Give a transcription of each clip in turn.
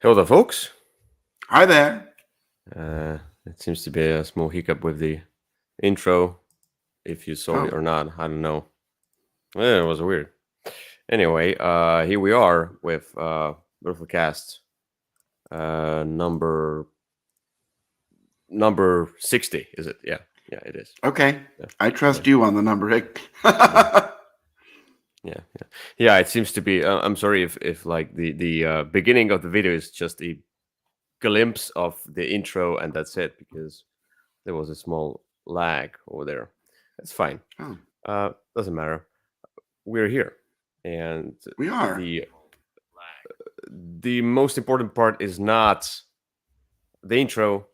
Hello there, folks. Hi there. It seems to be a small hiccup with the intro. If you saw it Oh, or not, I don't know. It was weird. Anyway, here we are with Würfel Cast number 60. Is it? Yeah, it is. okay. Yeah, I yeah, trust you on the number, Rick. yeah, yeah. It seems to be. I'm sorry if like the beginning of the video is just a glimpse of the intro and that's it because there was a small lag over there. That's fine. Oh, Doesn't matter. We're here, and we are. the the most important part is not the intro,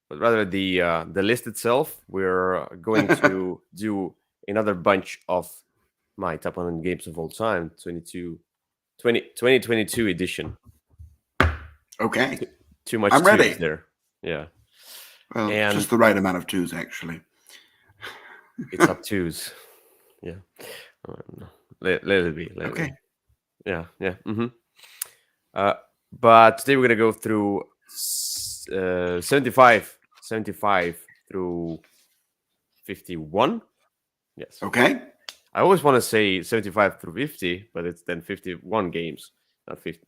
but rather the list itself. We're going to do another bunch of my top 100 games of all time, 2022 edition. Okay. Too, too much I'm twos ready. there. Yeah, Well, and just the right amount of twos, actually. it's up twos. Yeah, let it be. Let it be. Okay. Yeah. Uh, but today we're gonna go through 75 through 51. Yes, Okay. I always want to say 75 through 50, but it's then 51 games, not 50,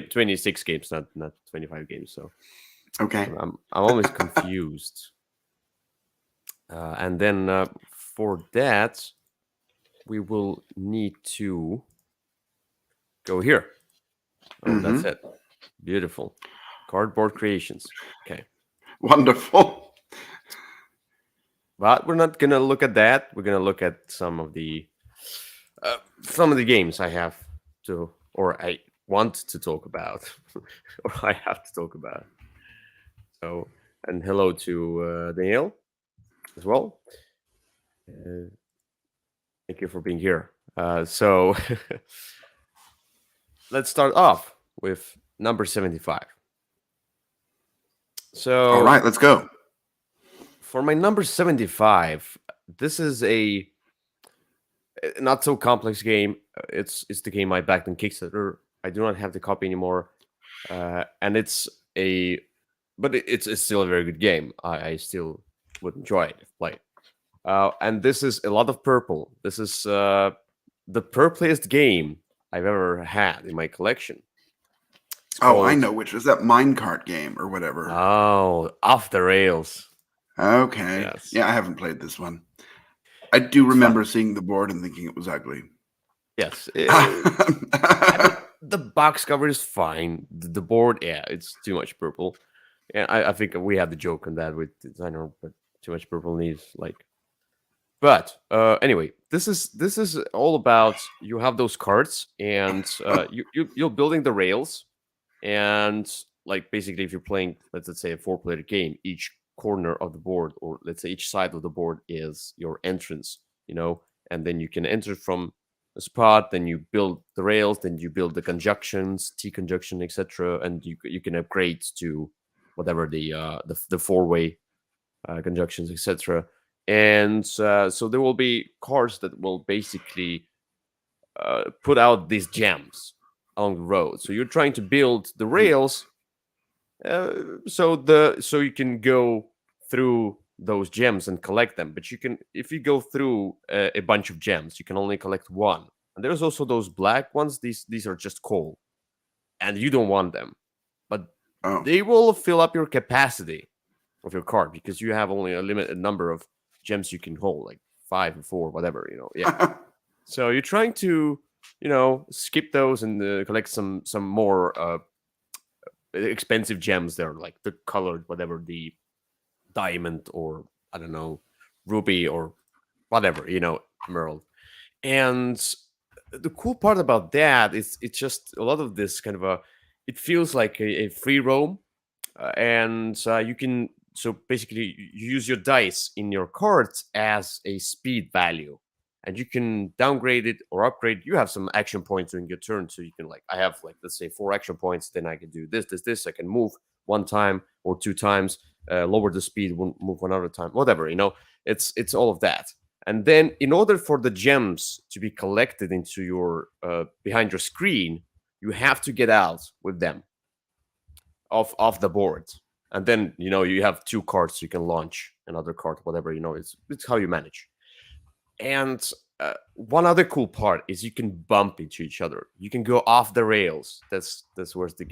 26 games, not 25 games. So Okay. I'm always confused. And then for that, we will need to go here. Oh, that's Mm-hmm. it. Beautiful. Cardboard creations. Okay. Wonderful. But we're not gonna look at that. We're gonna look at some of the games I have to, or I want to talk about, or I have to talk about. So, and hello to Danielle as well. Uh, Thank you for being here. So, let's start off with number 75. All So, right, let's go. for my number 75, this is a not so complex game. It's the game I backed on Kickstarter. I do not have the copy anymore, and it's still a very good game. I still would enjoy it if played. And this is a lot of purple. This is the purpliest game I've ever had in my collection. It's Oh, I called know which is that minecart game or whatever. Off the Rails. Okay. Yes, Yeah, I haven't played this one. I do it's fun. remember seeing the board and thinking it was ugly. Yes, I mean the box cover is fine. The board, yeah, it's too much purple. And I think we had the joke on that with the designer, but too much purple needs like. But anyway, this is all about you have those cards and you're building the rails and like basically if you're playing let's say a four-player game, each corner of the board or let's say each side of the board is your entrance, and then you can enter from a spot, then you build the rails, then you build the conjunctions, T conjunction, etc., and you can upgrade to whatever the four-way conjunctions, etc. And so there will be cards that will basically put out these gems along the road. So you're trying to build the rails, so you can go through those gems and collect them. But you can, if you go through a bunch of gems, you can only collect one. And there's also those black ones. These are just coal, and you don't want them, but Oh. they will fill up your capacity of your card because you have only a limited number of gems you can hold, like 5 or 4, whatever. Yeah. So you're trying to, skip those and collect some more expensive gems there, like the colored, whatever, the diamond or I don't know, ruby or whatever, emerald. And the cool part about that is it's just a lot of this kind of it feels like a free roam, and you can so basically you use your dice in your cards as a speed value, and you can downgrade it or upgrade. You have some action points during your turn, so you can like I have like let's say 4 action points, then I can do this. I can move one time or 2 times, lower the speed, move one other time, whatever. It's all of that. And then in order for the gems to be collected into your behind your screen, you have to get out with them. off the board, and then you have 2 cards you can launch another card, whatever. It's how you manage. And one other cool part is you can bump into each other. You can go off the rails. That's where the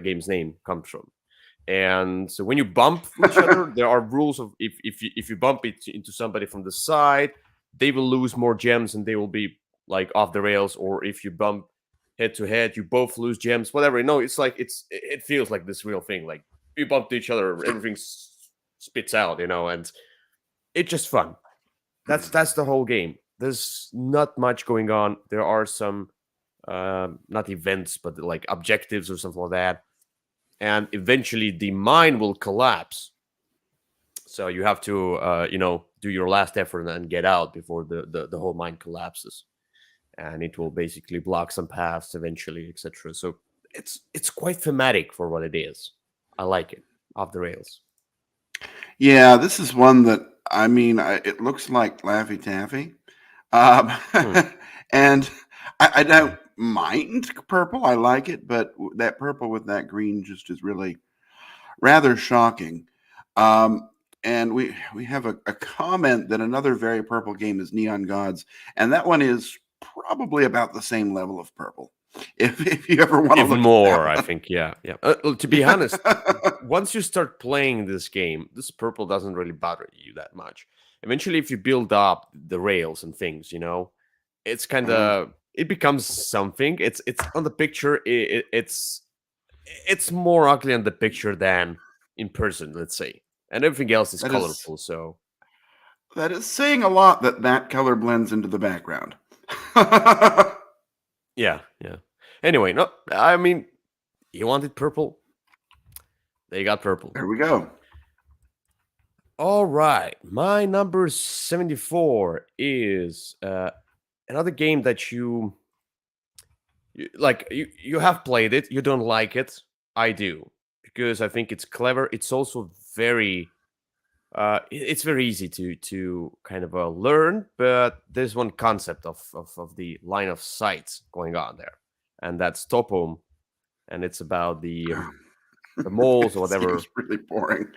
game's name comes from. And so when you bump each other, there are rules of if you bump it into somebody from the side, they will lose more gems and they will be like off the rails. Or if you bump head to head, you both lose gems. Whatever. It's like it feels like this real thing. Like you bump to each other, everything spits out. And it's just fun. That's the whole game. There's not much going on. There are some not events, but like objectives or something like that. And eventually the mine will collapse. So you have to, do your last effort and get out before the whole mine collapses. And it will basically block some paths eventually, etc. So it's quite thematic for what it is. I like it. Off the rails. Yeah, this is one that, it looks like Laffy Taffy. And I don't mind purple. I like it, but that purple with that green just is really rather shocking. And we have a comment that another very purple game is Neon Gods, and that one is probably about the same level of purple. If you ever want to look more, at I think, yeah. To be honest, once you start playing this game, this purple doesn't really bother you that much. Eventually, if you build up the rails and things, it's kind of it becomes something. It's on the picture. It's more ugly on the picture than in person, let's say, and everything else is colorful. So that is saying a lot that color blends into the background. Yeah. Anyway, no, I mean, you wanted purple. They got purple. There we go. All right, my number 74 is another game that you like. You have played it. You don't like it. I do, because I think it's clever. It's also very it's very easy to kind of learn, but there's one concept of the line of sight going on there, and that's Topo, and it's about the moles or whatever. It's really boring.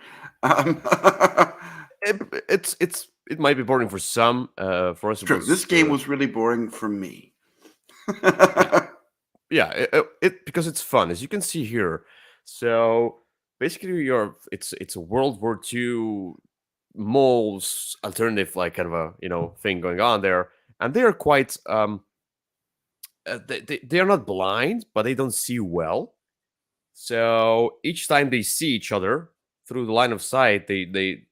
It might be boring for some. For us, True. This game was really boring for me. Yeah, it because it's fun, as you can see here. So basically, it's a World War II moles alternative, like kind of a thing going on there, and they are quite they are not blind, but they don't see well. So each time they see each other through the line of sight, they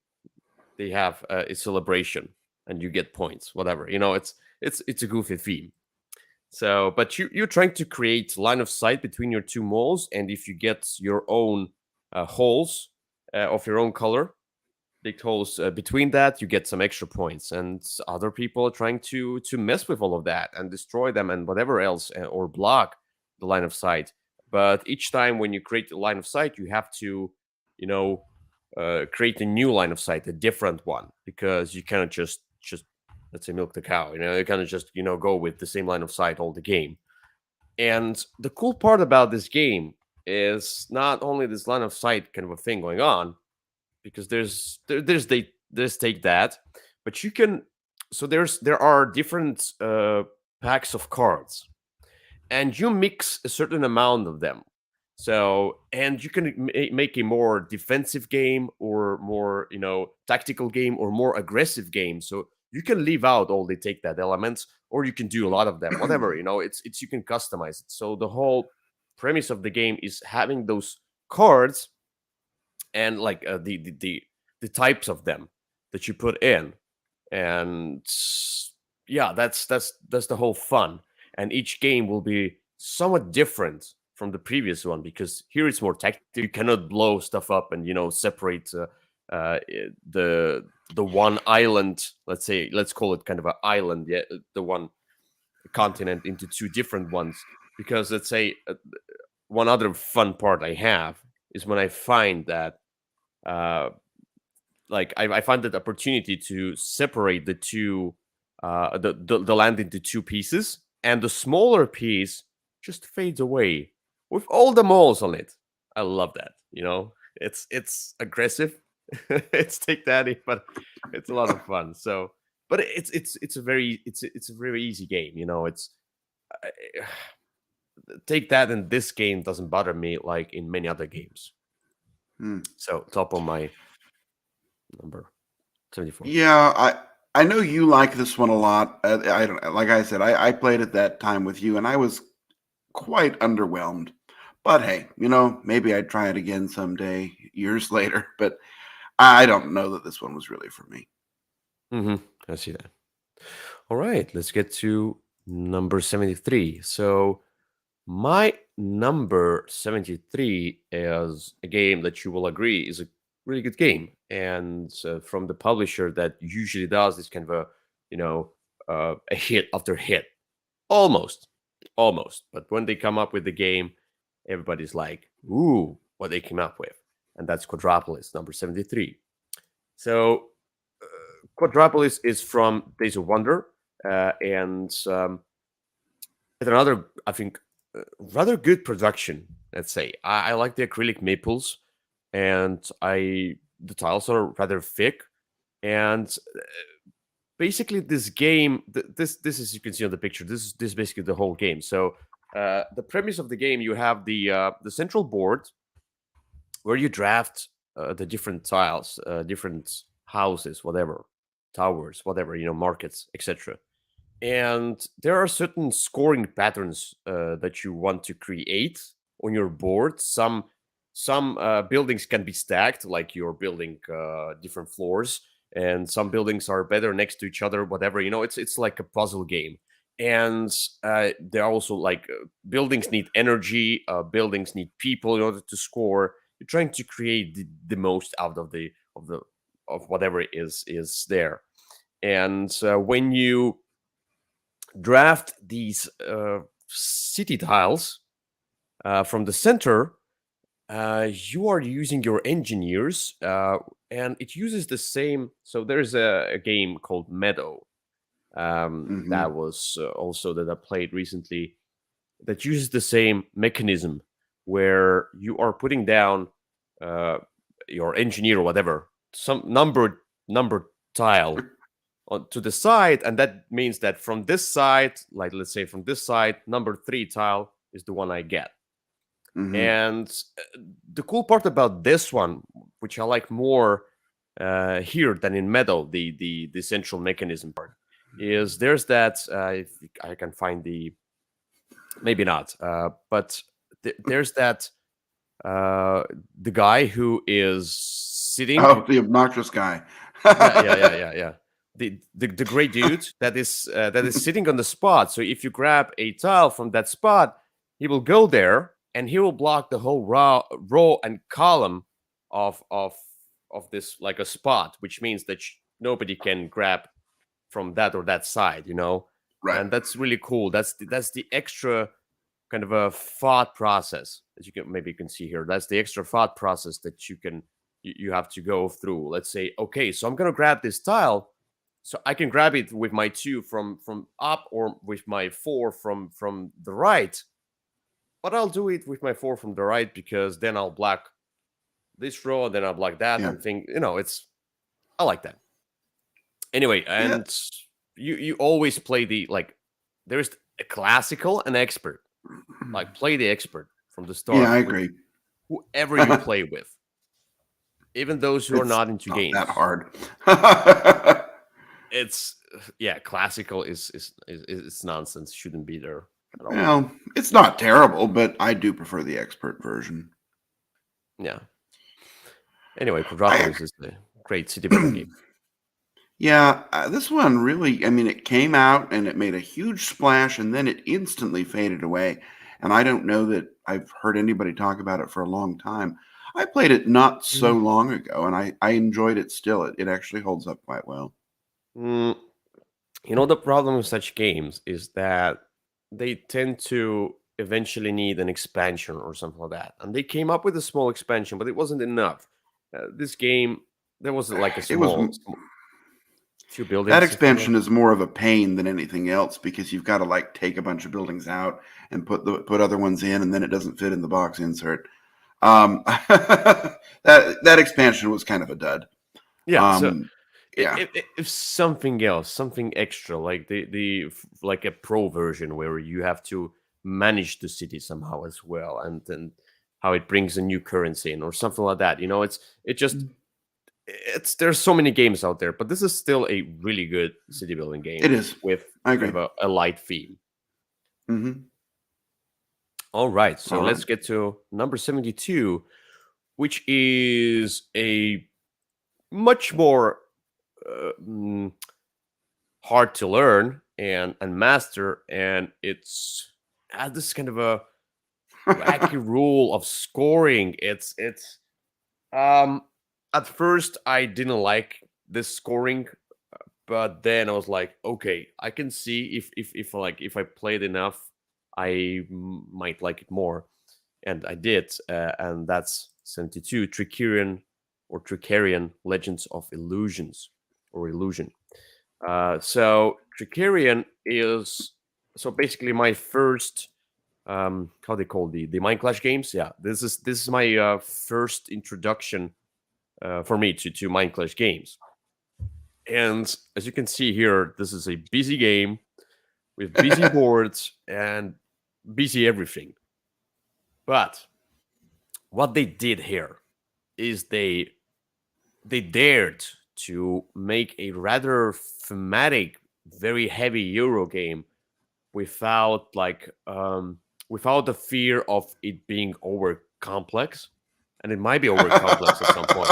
have a celebration, and you get points, whatever. It's a goofy theme. So, but you're trying to create line of sight between your two moles, and if you get your own holes of your own color, big holes between that, you get some extra points. And other people are trying to mess with all of that and destroy them and whatever else, or block the line of sight. But each time when you create a line of sight, you have to, create a new line of sight, a different one, because you cannot just let's say milk the cow. You kind of just go with the same line of sight all the game. And the cool part about this game is not only this line of sight kind of a thing going on, because there's take that, but you can. So there are different packs of cards, and you mix a certain amount of them. So, and you can make a more defensive game, or more, tactical game, or more aggressive game. So you can leave out all the take that elements, or you can do a lot of them, whatever, it's you can customize it. So the whole premise of the game is having those cards, and like the types of them that you put in. And yeah, that's the whole fun. And each game will be somewhat different from the previous one, because here it's more tactical. You cannot blow stuff up and separate the one island, let's call it kind of an island, the one continent, into two different ones. Because let's say one other fun part I have is when I find that I find that opportunity to separate the two the land into two pieces, and the smaller piece just fades away with all the moles on it. I love that. It's aggressive. It's take daddy, but it's a lot of fun. So, but it's a very easy game. It's I- take that, and this game doesn't bother me like in many other games. Hmm. So top on my number 74. Yeah, I know you like this one a lot. I don't like I said, I played it that time with you, and I was quite underwhelmed. But hey, maybe I'd try it again someday, years later. But I don't know that this one was really for me. I see that. All right, let's get to number 73. So my number 73 is a game that you will agree is a really good game, and from the publisher that usually does this kind of a hit after hit, almost, almost. But when they come up with the game, everybody's like, "Ooh, what they came up with," and that's Quadropolis, number 73. So Quadropolis is from Days of Wonder, and it's another, I think, rather good production. Let's say I like the acrylic maples, and the tiles are rather thick, and basically this game, this is, you can see on the picture. This is basically the whole game. So the premise of the game, you have the central board where you draft the different tiles, different houses, whatever, towers, whatever, markets, etc. And there are certain scoring patterns that you want to create on your board. Some buildings can be stacked, like you're building different floors, and some buildings are better next to each other. Whatever, it's like a puzzle game. And there are also like buildings need energy, buildings need people in order to score. You're trying to create the most out of whatever is there. And when you draft these city tiles from the center, you are using your engineers, and it uses the same. So there's a game called Meadow Hmm. that was also that I played recently, that uses the same mechanism, where you are putting down uh, your engineer or whatever, some numbered tile to the side, and that means that from this side, like let's say from this side, number 3 tile is the one I get. Hmm. And the cool part about this one, which I like more here than in Meadow, the central mechanism part, is there's that if I can find maybe not, but there's that the guy who is sitting. Oh, the obnoxious guy. Yeah. The great dude that is sitting on the spot. So if you grab a tile from that spot, he will go there and he will block the whole row and column of this, like a spot, which means that nobody can grab from that or that side, Right. and that's really cool. That's the extra kind of a thought process, as you can see here. That's the extra thought process that you have to go through. Let's say, okay, so I'm gonna grab this tile, so I can grab it with my 2 from up, or with my 4 from the right. But I'll do it with my 4 from the right, because then I'll block this row, and then I'll block that, Yeah. and think, I like that. Anyway, Yeah. and you always play there's a classical and expert. Like, play the expert from the Yeah, start I with agree. whoever you play with, even those who are It's not into not that games. hard. It's Yeah, classical is nonsense. Shouldn't be there at all. Well, it's not terrible, but I do prefer the expert version. Yeah. Anyway, I Quadropolis is the great city building game. Yeah, this one really, I mean, it came out and it made a huge splash and then it instantly faded away. And I don't know that I've heard anybody talk about it for a long time. I played it not so Mm. long ago and I enjoyed it still. It actually holds up quite well. Mm, the problem with such games is that they tend to eventually need an expansion or something like that. And they came up with a small expansion, but it wasn't enough. This game, there was like a It was few That buildings, if you know. expansion is more of a pain than anything else because you've got to like take a bunch of buildings out and put other ones in and then it doesn't fit in the box insert. That expansion was kind of a dud. Yeah. So Yeah, if something else, something extra, like like a pro version where you have to manage the city somehow as well, and then how it brings a new currency in or something like that. It just it's there's so many games out there, but this is still a really good city building game it is. with I kind agree. of a light theme. Hmm. All right, so All right. let's get to number 72, which is a much more uh, mm, hard to learn and master, and it's has this kind of a wacky rule of scoring. Um at first I didn't like this scoring, but then I was like, okay, I can see if I played enough, might like it more, and I did, and that's 72 Trickerion Legends of Illusions or Illusion. So Trickerion is so basically my first how they call the Mind Clash games. Yeah, this is my first introduction for me to Mind Clash games. And as you can see here, this is a busy game with busy boards and busy everything. But what they did here is they dared to make a rather thematic, very heavy Euro game without without the fear of it being over complex, and it might be over complex at some point.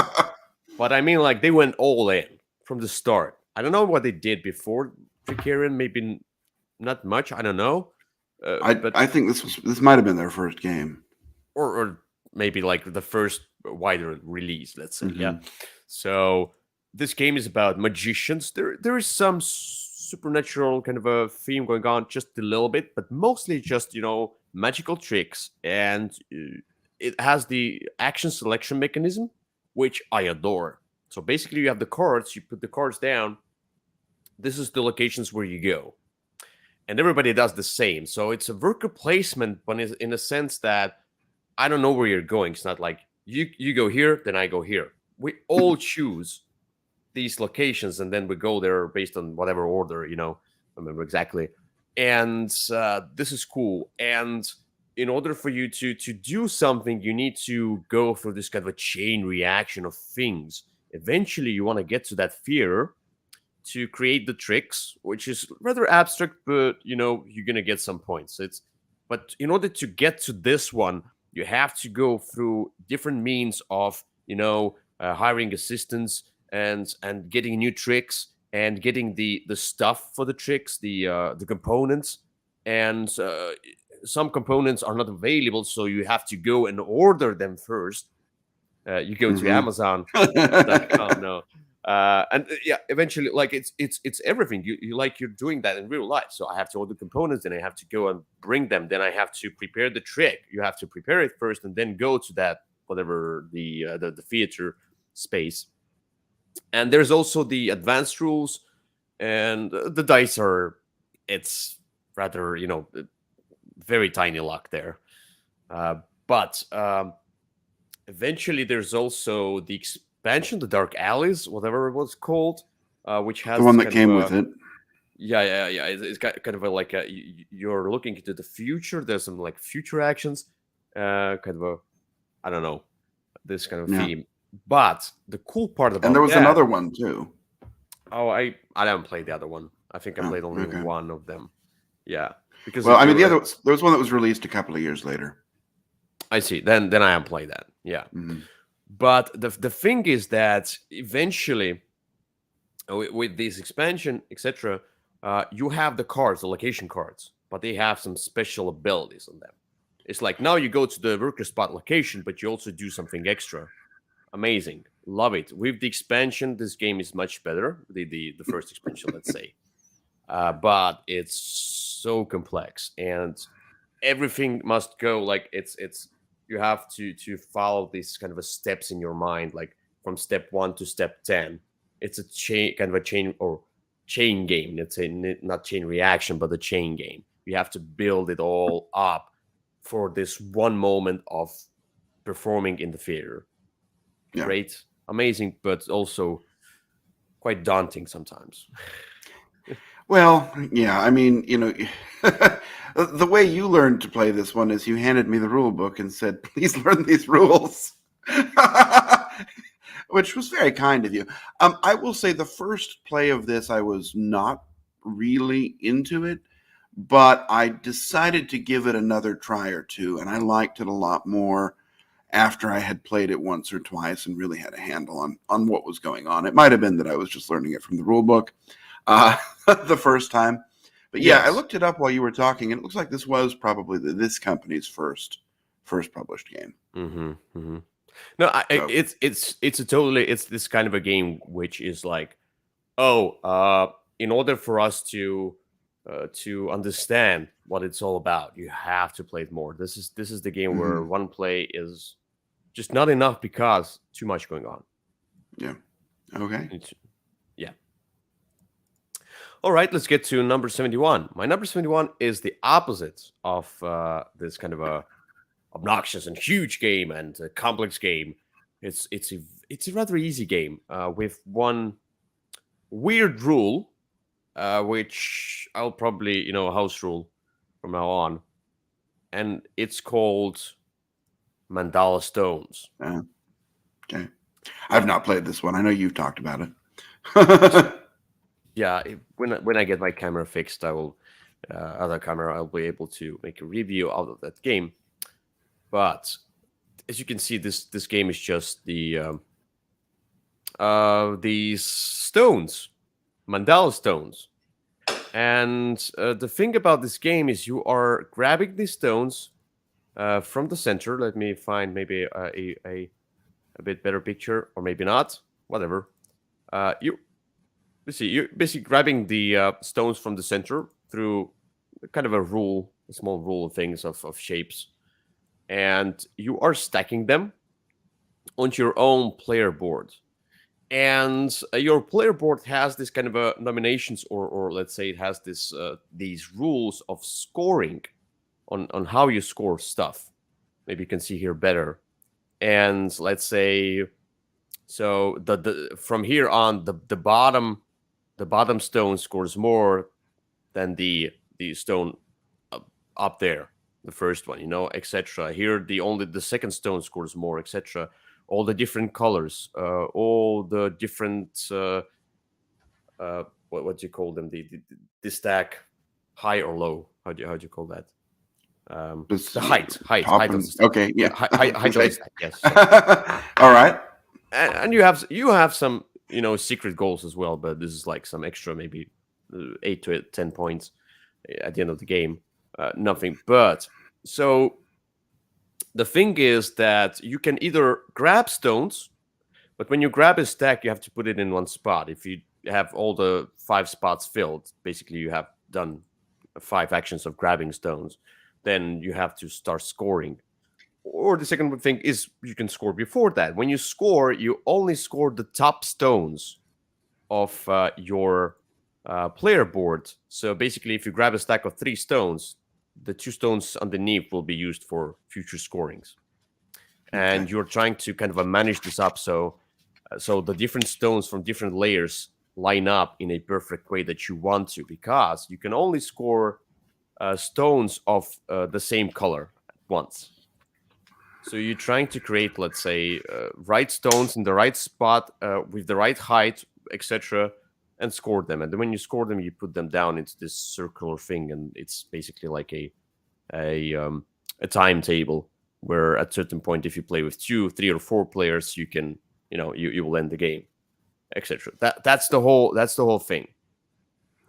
But I mean, like they went all in from the start. I don't know what they did before Trickerion, maybe not much. I don't know, but I think this might have been their first game. or maybe like the first wider release, let's say. Yeah. Hmm. So this game is about magicians. There is some supernatural kind of a theme going on, just a little bit, but mostly just magical tricks, and it has the action selection mechanism, which I adore. So basically, you have the cards. You put the cards down. This is the locations where you go, and everybody does the same. So it's a worker placement, but in a sense that I don't know where you're going. It's not like you go here, then I go here. We all choose these locations, and then we go there based on whatever order, I remember exactly. And this is cool. And in order for you to do something, you need to go through this kind of a chain reaction of things. Eventually, you want to get to that fear to create the tricks, which is rather abstract, but you're gonna get some points. But in order to get to this one, you have to go through different means of hiring assistants and getting new tricks and getting the stuff for the tricks, the components, and some components are not available, so you have to go and order them first. You go to Hmm. Amazon.com now, and yeah, eventually, like it's everything. You like you're doing that in real life. So I have to order components, then I have to go and bring them. Then I have to prepare the trick. You have to prepare it first, and then go to that whatever the theater space. And there's also the advanced rules, and the dice are it's rather very tiny luck there. But eventually, there's also the expansion, the Dark Alleys, whatever it was called, which The has one this that kind of came with a it. yeah. It's got kind of a like a you're looking into the future. There's some like future actions, kind of a I don't know this kind of Yeah. theme. But the cool part And there about was that, another one too. I haven't played the other one. I think I Oh, played only okay. one of them. Yeah, because Well, I mean, there was one that was released a couple of years later. I see. Then I haven't played that. Yeah. Hmm. But the thing is that eventually, with this expansion, etc., you have the cards, the location cards, but they have some special abilities on them. It's like now you go to the worker spot location, but you also do something extra. Amazing, love it. With the expansion, this game is much better. The first expansion, let's say, but it's so complex and everything must go like it's you have to follow these kind of a steps in your mind, like from step 1 to step 10. It's a chain, kind of a chain or chain game. Let's say not chain reaction, but a chain game. You have to build it all up for this one moment of performing in the theater. Yeah. Great, amazing, but also quite daunting sometimes. Well, yeah, I mean, the way you learned to play this one is you handed me the rule book and said, please learn these rules, which was very kind of you. I will say the first play of this, I was not really into it, but I decided to give it another try or two, and I liked it a lot more after I had played it once or twice and really had a handle on what was going on. It might have been that I was just learning it from the rule book the first time. But yeah, I Yes. looked it up while you were talking, and it looks like this was probably this company's first published game. Mm-hmm, mm-hmm. No, So, it's this kind of a game which is like, in order for us to understand what it's all about, you have to play it more. This is the game where mhm, one play is just not enough because too much going on. yeah, okay. Yeah. All right, let's get to number 71. My number 71 is the opposite of this kind of a obnoxious and huge game and a complex game. It's a rather easy game with one weird rule, which I'll probably house rule from now on, and it's called Mandala Stones. Okay, I've not played this one. I know you've talked about it. Yeah, when I get my camera fixed, I will other camera, I'll be able to make a review out of that game. But as you can see, this game is just these stones, Mandala Stones. And the thing about this game is you are grabbing these stones from the center. Let me find maybe a bit better picture, or maybe not. Whatever. You're basically grabbing the stones from the center through kind of a small rule of things of shapes, and you are stacking them onto your own player board. And your player board has this kind of a nominations, or let's say it has these rules of scoring on how you score stuff. Maybe you can see here better. And let's say, so the from here on, the bottom stone scores more than the stone up there, the first one, etc. Here the second stone scores more, etc. All the different colors, all the different what do you call them? The stack, high or low? How do you call that? This The height top of the and stack. okay, Yeah, yeah. height of the Okay. stack. Yes. Sorry. All right. And you have some secret goals as well, but this is like some extra, maybe 8 to 10 points at the end of the game. Nothing, but so the thing is that you can either grab stones, but when you grab a stack, you have to put it in one spot. If you have all the 5 spots filled, basically you have done 5 actions of grabbing stones, then you have to start scoring. Or the second thing is you can score before that. When you score, you only score the top stones of your player board. So basically, if you grab a stack of 3 stones, the 2 stones underneath will be used for future scorings. And Okay. you're trying to kind of manage this up so the different stones from different layers line up in a perfect way that you want to, because you can only score stones of the same color at once. So you're trying to create, let's say, right stones in the right spot with the right height, etc., and score them. And then when you score them, you put them down into this circular thing, and it's basically like a timetable where at certain point, if you play with 2, 3, or 4 players, you can you will end the game, etc. That's the whole thing.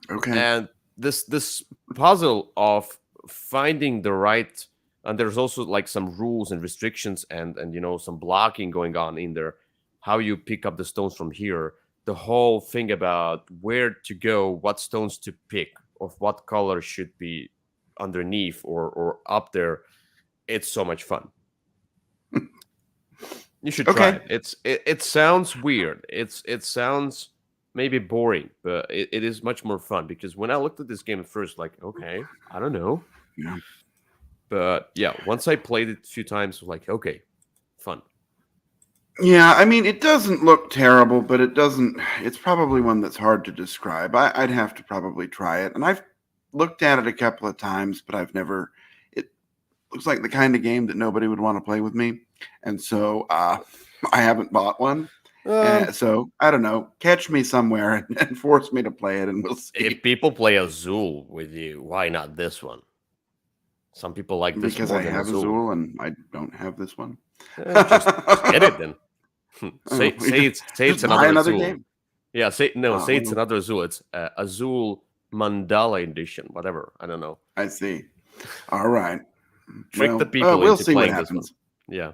Okay. And this puzzle of finding the right, and there's also like some rules and restrictions and some blocking going on in there, how you pick up the stones from here, the whole thing about where to go, what stones to pick, of what color should be underneath or up there. It's so much fun. You should try Okay. it. It sounds weird. It sounds maybe boring, but it is much more fun, because when I looked at this game at first, like, okay, I don't know. Yeah. But yeah, once I played it a few times, I was like, okay, Yeah, I mean, it doesn't look terrible, but it doesn't. It's probably one that's hard to describe. I'd have to probably try it, and I've looked at it a couple of times, but I've never. It looks like the kind of game that nobody would want to play with me, and so I haven't bought one. Um, So I don't know. Catch me somewhere and force me to play it, and we'll if see. people play Azul with you, why not this one? Some people like this Because more I than have Azul. Azul and I don't have this one. Just get it then. Oh, Say it's just buy another another Azul. game. Yeah, say it's Well, another Azul. It's Azul Mandala edition, whatever. I don't know. I see. All right. Trick the Well, people we'll into see what playing this one. happens. Yeah.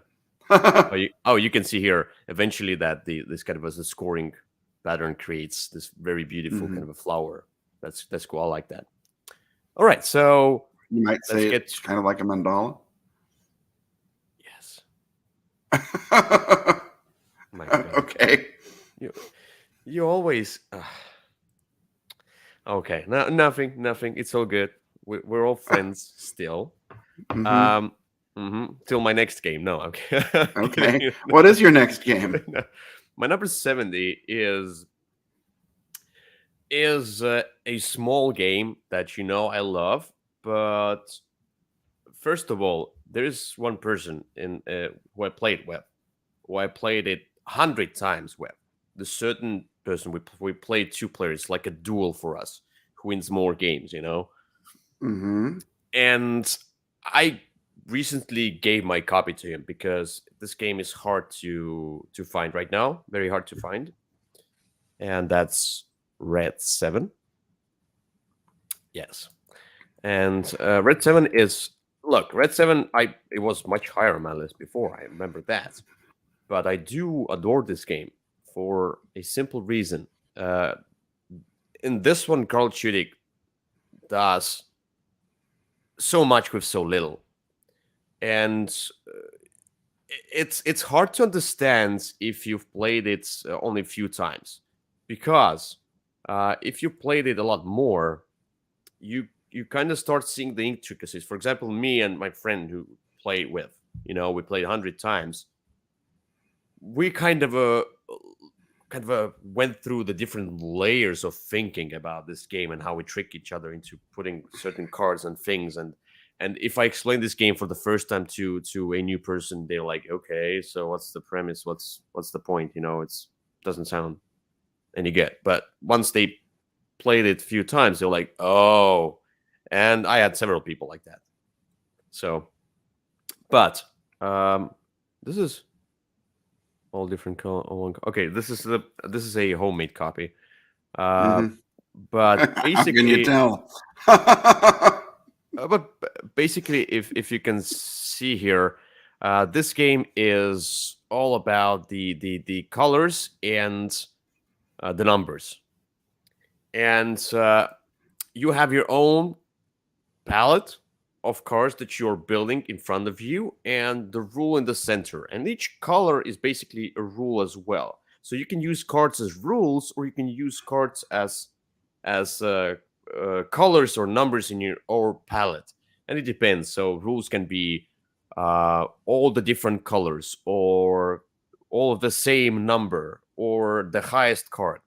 You can see here eventually that this kind of as a scoring pattern creates this very beautiful kind Mhm. of a flower. That's cool. I like that. All right, so You might let's say get it's kind of like a mandala. yes. My God, Okay. you you always okay. No, nothing. It's all good. We're all friends still. Hmm. Um, till my next game. No, okay. Okay. Kidding. What is your next game? No. My number 70 is a small game that I love, but first of all, there is one person in who I played with, who I played it 100 times with. The certain person we played two players, like a duel for us, who wins more games. Hmm. And I recently gave my copy to him because this game is hard to find right now, very hard to find, and that's RedSeven. Yes. And RedSeven is look, RedSeven. It was much higher on my list before. I remember that, but I do adore this game for a simple reason. Uh, in this one, Carl Chudik does so much with so little, and it's hard to understand if you've played it only a few times, because if you played it a lot more, you kind of start seeing the intricacies. For example, me and my friend who played with, we played 100 times. We kind of went through the different layers of thinking about this game and how we trick each other into putting certain cards and things. And if I explain this game for the first time to a new person, they're like, okay, so what's the premise? What's the point? It's doesn't sound any good. But once they played it a few times, they're like, oh. And I had several people like that. So, but this is all different color. Okay, this is a homemade copy. Uh, Hmm. but How can you basically, tell? if you can see here, this game is all about the colors and the numbers, and you have your own palette of cards that you're building in front of you, and the rule in the center. And each color is basically a rule as well. So you can use cards as rules, or you can use cards as colors or numbers in your or palette, and it depends. So rules can be all the different colors, or all of the same number, or the highest card.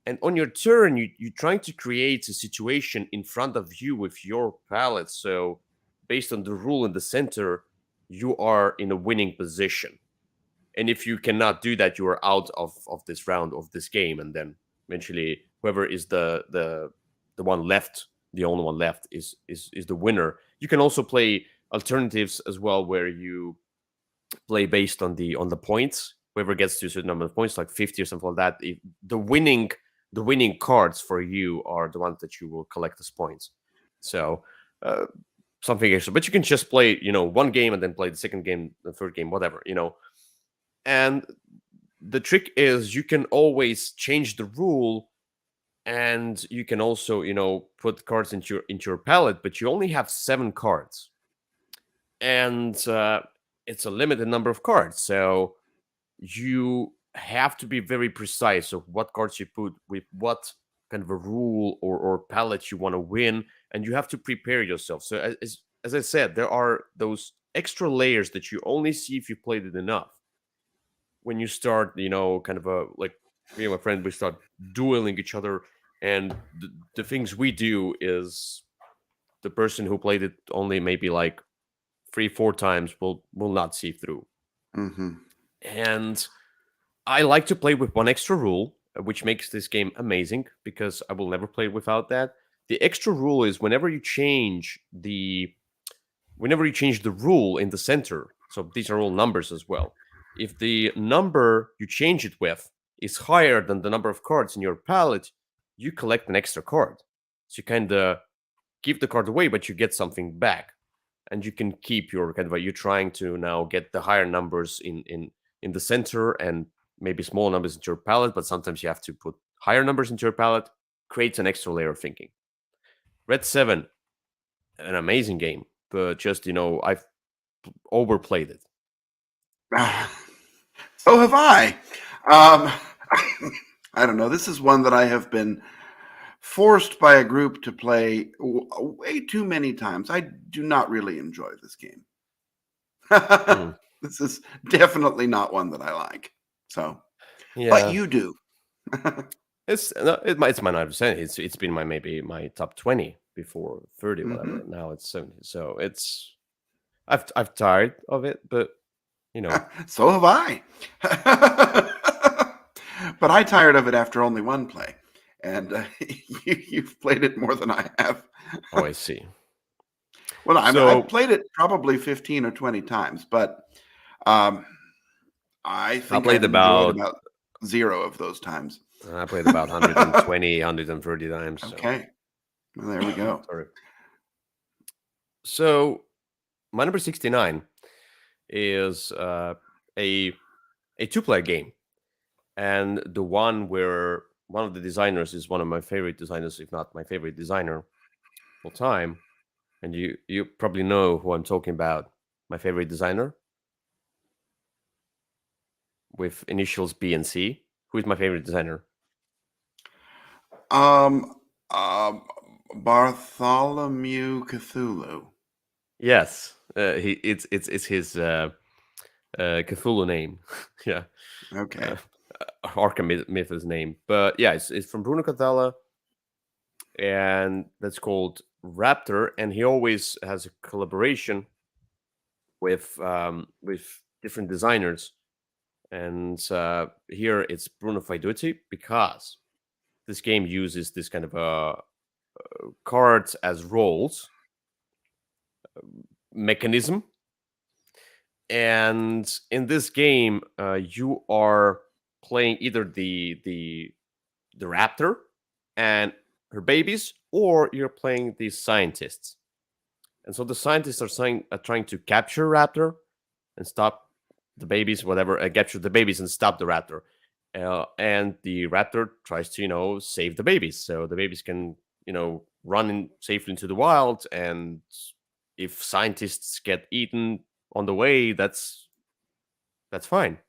And on your turn, you're trying to create a situation in front of you with your palette. So based on the rule in the center, you are in a winning position. And if you cannot do that, you are out of this round of this game. And then eventually, whoever is the one left, the only one left, is the winner. You can also play alternatives as well, where you play based on the points. Whoever gets to a certain number of points, like 50 or something like that, if the winning cards for you are the ones that you will collect as points. So uh, something extra, but you can just play one game and then play the second game, the third game, whatever. And the trick is you can always change the rule, and you can also put cards into your palette, but you only have 7 cards, and it's a limited number of cards. So you have to be very precise of what cards you put with what kind of a rule or palette you want to win, and you have to prepare yourself. So as I said, there are those extra layers that you only see if you played it enough. when you start, kind of like me and my friend, we start dueling each other, and the things we do is the person who played it only maybe like 3 4 times will not see through. Mm-hmm. And I like to play with one extra rule, which makes this game amazing because I will never play without that. The extra rule is whenever you change the rule in the center, so these are all numbers as well. If the number you change it with is higher than the number of cards in your palette, you collect an extra card. So you kind of give the card away, but you get something back, and you can keep your kind of. You're trying to now get the higher numbers in the center and maybe small numbers into your palette, but sometimes you have to put higher numbers into your palette. Creates an extra layer of thinking. RedSeven, an amazing game, but just I've overplayed it. So have I. Um, I don't know. This is one that I have been forced by a group to play way too many times. I do not really enjoy this game. Hmm. This is definitely not one that I like. So, but Yeah, you do. it's my 9%. It's been maybe my top 20 before 30, Hmm. whatever. Now it's 70. So I've tired of it, but you know, So have I. But I tired of it after only one play, and you've played it more than I have. oh, I see. Well, I've So played it probably 15 or 20 times, but um, I I think played I've enjoyed about about 0 of those times. I played about 120, 130 times. So Okay, well, there we go. sorry. So my number 69 is a a two-player game, and the one where one of the designers is one of my favorite designers, if not my favorite designer of all time. And you probably know who I'm talking about. My favorite designer with initials B and C. Who is my favorite designer? Um, um, Bartholomew Cthulhu. Yes, it's his Cthulhu name. Yeah, Okay. uh, Arkham myth is name. But yeah, it's from Bruno Catala, and that's called Raptor. And he always has a collaboration with different designers. And here it's Bruno Faiduti because this game uses this kind of cards as roles mechanism. And in this game, you are playing either the raptor and her babies, or you're playing these scientists. And so the scientists are trying to capture raptor and stop the babies, whatever, capture the babies and stop the raptor. And the raptor tries to, save the babies, so the babies can, run safely into the wild. And if scientists get eaten on the way, that's fine.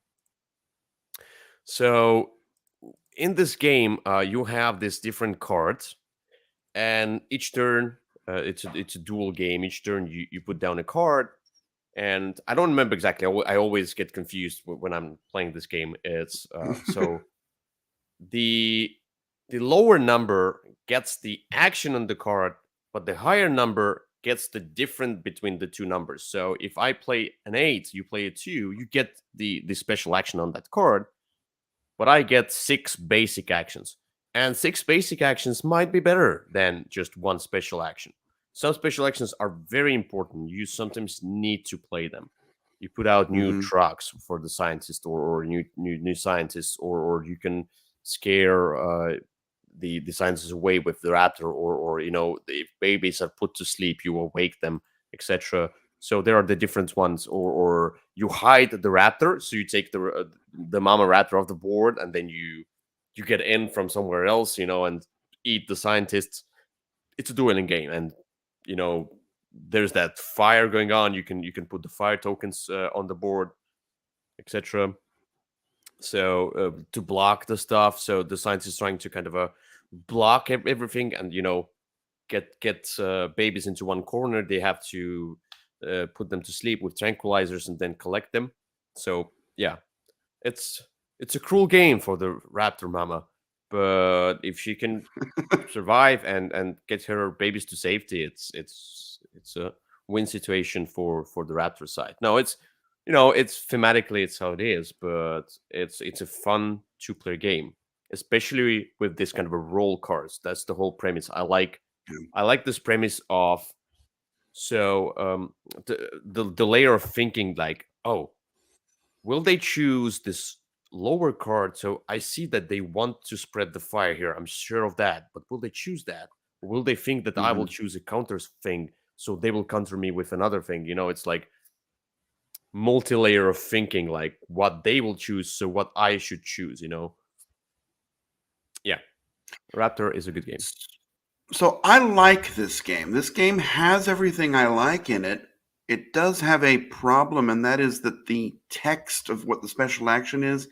So in this game, you have these different cards, and each turn, it's a dual game. Each turn, you put down a card, and I don't remember exactly. I always get confused when I'm playing this game. It's so the lower number gets the action on the card, but the higher number gets the difference between the two numbers. So if I play an 8, you play a 2, you get the special action on that card, but I get 6 basic actions. And 6 basic actions might be better than just one special action. Some special actions are very important. You sometimes need to play them. You put out new Hmm. trucks for the scientists, or new scientists, or you can scare the scientists away with the raptor, or if babies are put to sleep, you awake them, etc. So there are the different ones, or you hide the raptor, so you take the mama raptor off the board, and then you get in from somewhere else, and eat the scientists. It's a dueling game, and there's that fire going on. You can put the fire tokens on the board, etc. So to block the stuff. So the scientist is trying to kind of block everything, and get babies into one corner. They have to put them to sleep with tranquilizers and then collect them. So yeah, it's it's a cruel game for the raptor mama, but if she can survive and get her babies to safety, it's a win situation for the raptor side. No, it's it's thematically it's how it is, but it's a fun two-player game, especially with this kind of a roll cards. That's the whole premise. I like this premise of so the layer of thinking like, oh, will they choose this lower card? So I see that they want to spread the fire here. I'm sure of that. But will they choose that? Or will they think that I will Mhm. choose a counter thing? So they will counter me with another thing. It's like multi-layer of thinking, like what they will choose, so what I should choose. Yeah. Raptor is a good game. So I like this game. This game has everything I like in it. It does have a problem, and that is that the text of what the special action is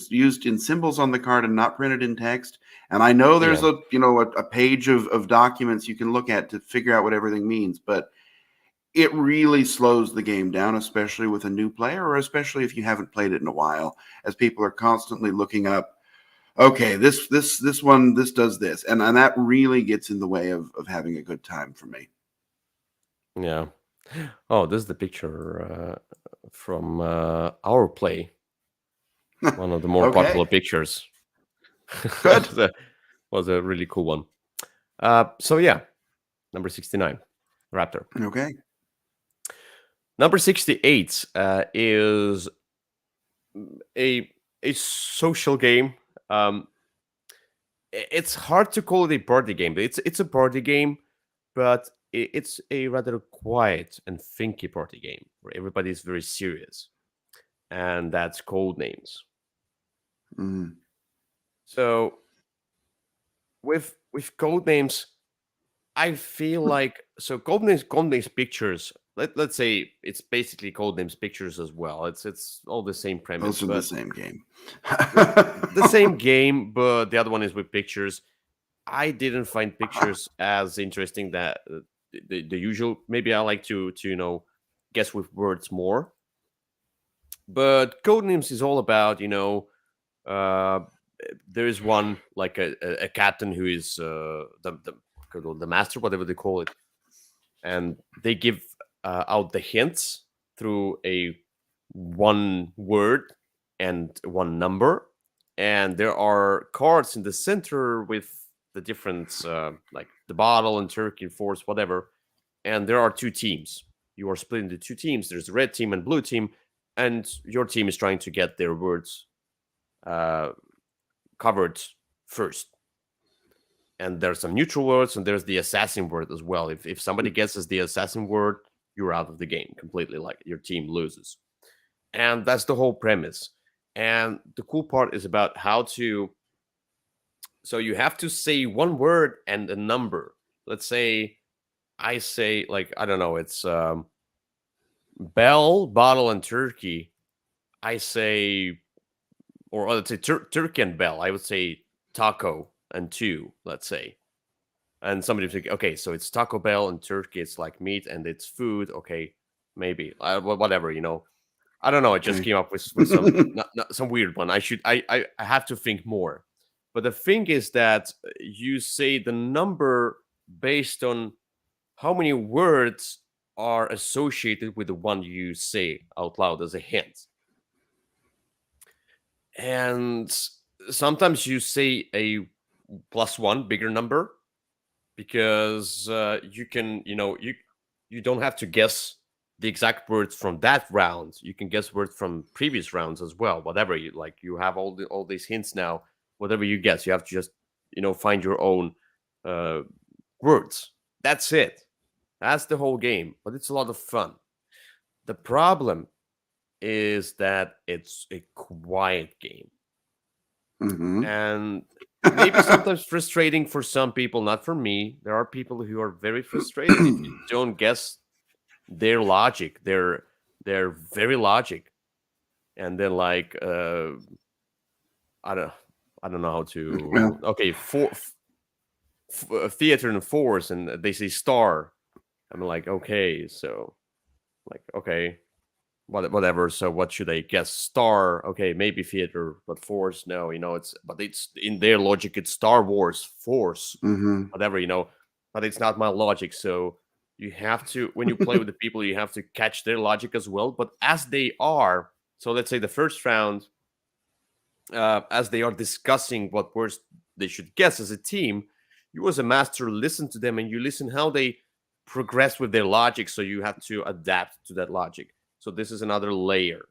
used in symbols on the card and not printed in text. And I know there's Yeah. a page of documents you can look at to figure out what everything means, but it really slows the game down, especially with a new player, or especially if you haven't played it in a while, as people are constantly looking up, okay, this one, this does this, and that really gets in the way of having a good time for me. Yeah. Oh, this is the picture from our play. One of the more Okay, popular pictures. good. That was a really cool one. So yeah, number 69, Raptor. Okay. Number 68 is a a social game. Um, it's hard to call it a party game. It's a party game, but it's a rather quiet and thinky party game where everybody is very serious, and that's Codenames. Mm. So with Codenames, I feel like so Codenames pictures. Let's say it's basically Codenames pictures as well. It's all the same premise, Those are the but same game. the same game, but the other one is with pictures. I didn't find pictures as interesting that the usual. Maybe I like to guess with words more. But Codenames is all about uh, there is one like a captain who is the master, whatever they call it, and they give out the hints through a one word and one number, and there are cards in the center with the different like the bottle and turkey and force whatever, and there are two teams. You are split into two teams. There's a red team and blue team, and your team is trying to get their words uh, covered first. And there's some neutral words, and there's the assassin word as well. If somebody guesses the assassin word, you're out of the game completely. Like your team loses, and that's the whole premise. And the cool part is about how to. So you have to say one word and a number. Let's say I say like I don't know. It's bell, bottle, and turkey. I say, or let's say turkey and bell. I would say taco and two. Let's say, and somebody was like, okay, so it's Taco Bell and turkey. It's like meat and it's food. Okay, maybe whatever. I don't know. I just Okay. came up with some not some weird one. I have to think more. But the thing is that you say the number based on how many words are associated with the one you say out loud as a hint. And sometimes you say a plus one bigger number because you can you don't have to guess the exact words from that round. You can guess words from previous rounds as well, whatever you like. You have all these hints now. Whatever you guess, you have to just find your own uh, words. That's it. That's the whole game, but it's a lot of fun. The problem is that it's a quiet game, Hmm. and maybe sometimes frustrating for some people, not for me. There are people who are very frustrated if you don't guess their logic. They're very logic, and then like I don't I don't know how to. Well, Okay, theater and force, and they say star. I'm like, okay, so like okay, whatever. So what should I guess? Star, okay, maybe theater, but Force, no, it's in their logic, it's Star Wars, Force, Mm-hmm. whatever, but it's not my logic. So you have to, when you play with the people, you have to catch their logic as well. But as they are, so let's say the first round, as they are discussing what words they should guess as a team, you as a master listen to them and you listen how they progress with their logic. So you have to adapt to that logic. So this is another layer,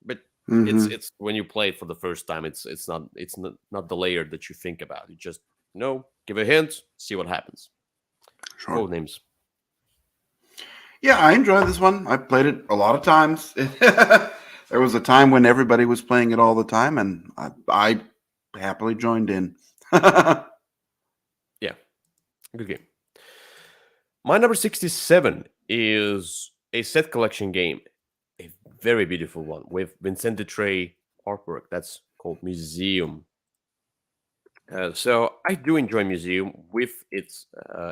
but Mm-hmm. it's when you play it for the first time, it's not the layer that you think about. You just give a hint, see what happens. Sure. Code names. Yeah, I enjoyed this one. I played it a lot of times. There was a time when everybody was playing it all the time, and I happily joined in. Yeah, good game. My number 67 is a set collection game, a very beautiful one with Vincent Dutray artwork. That's called Museum. So I do enjoy Museum with its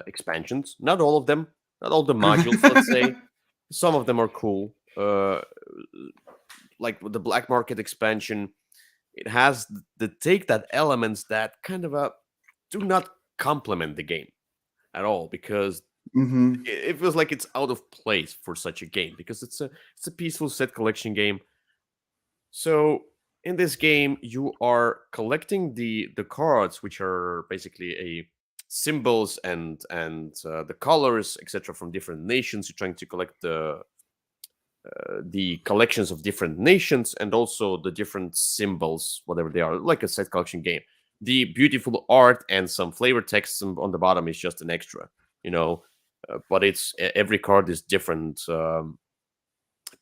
expansions. Not all of them, not all the modules. Let's say some of them are cool. Like with the Black Market expansion, it has the take that elements that kind of do not complement the game at all, because Hmm. it feels like it's out of place for such a game, because it's a peaceful set collection game. So in this game, you are collecting the cards, which are basically a symbols and the colors, etc., from different nations. You're trying to collect the collections of different nations and also the different symbols, whatever they are, like a set collection game. The beautiful art and some flavor text on the bottom is just an extra, you know. But it's every card is different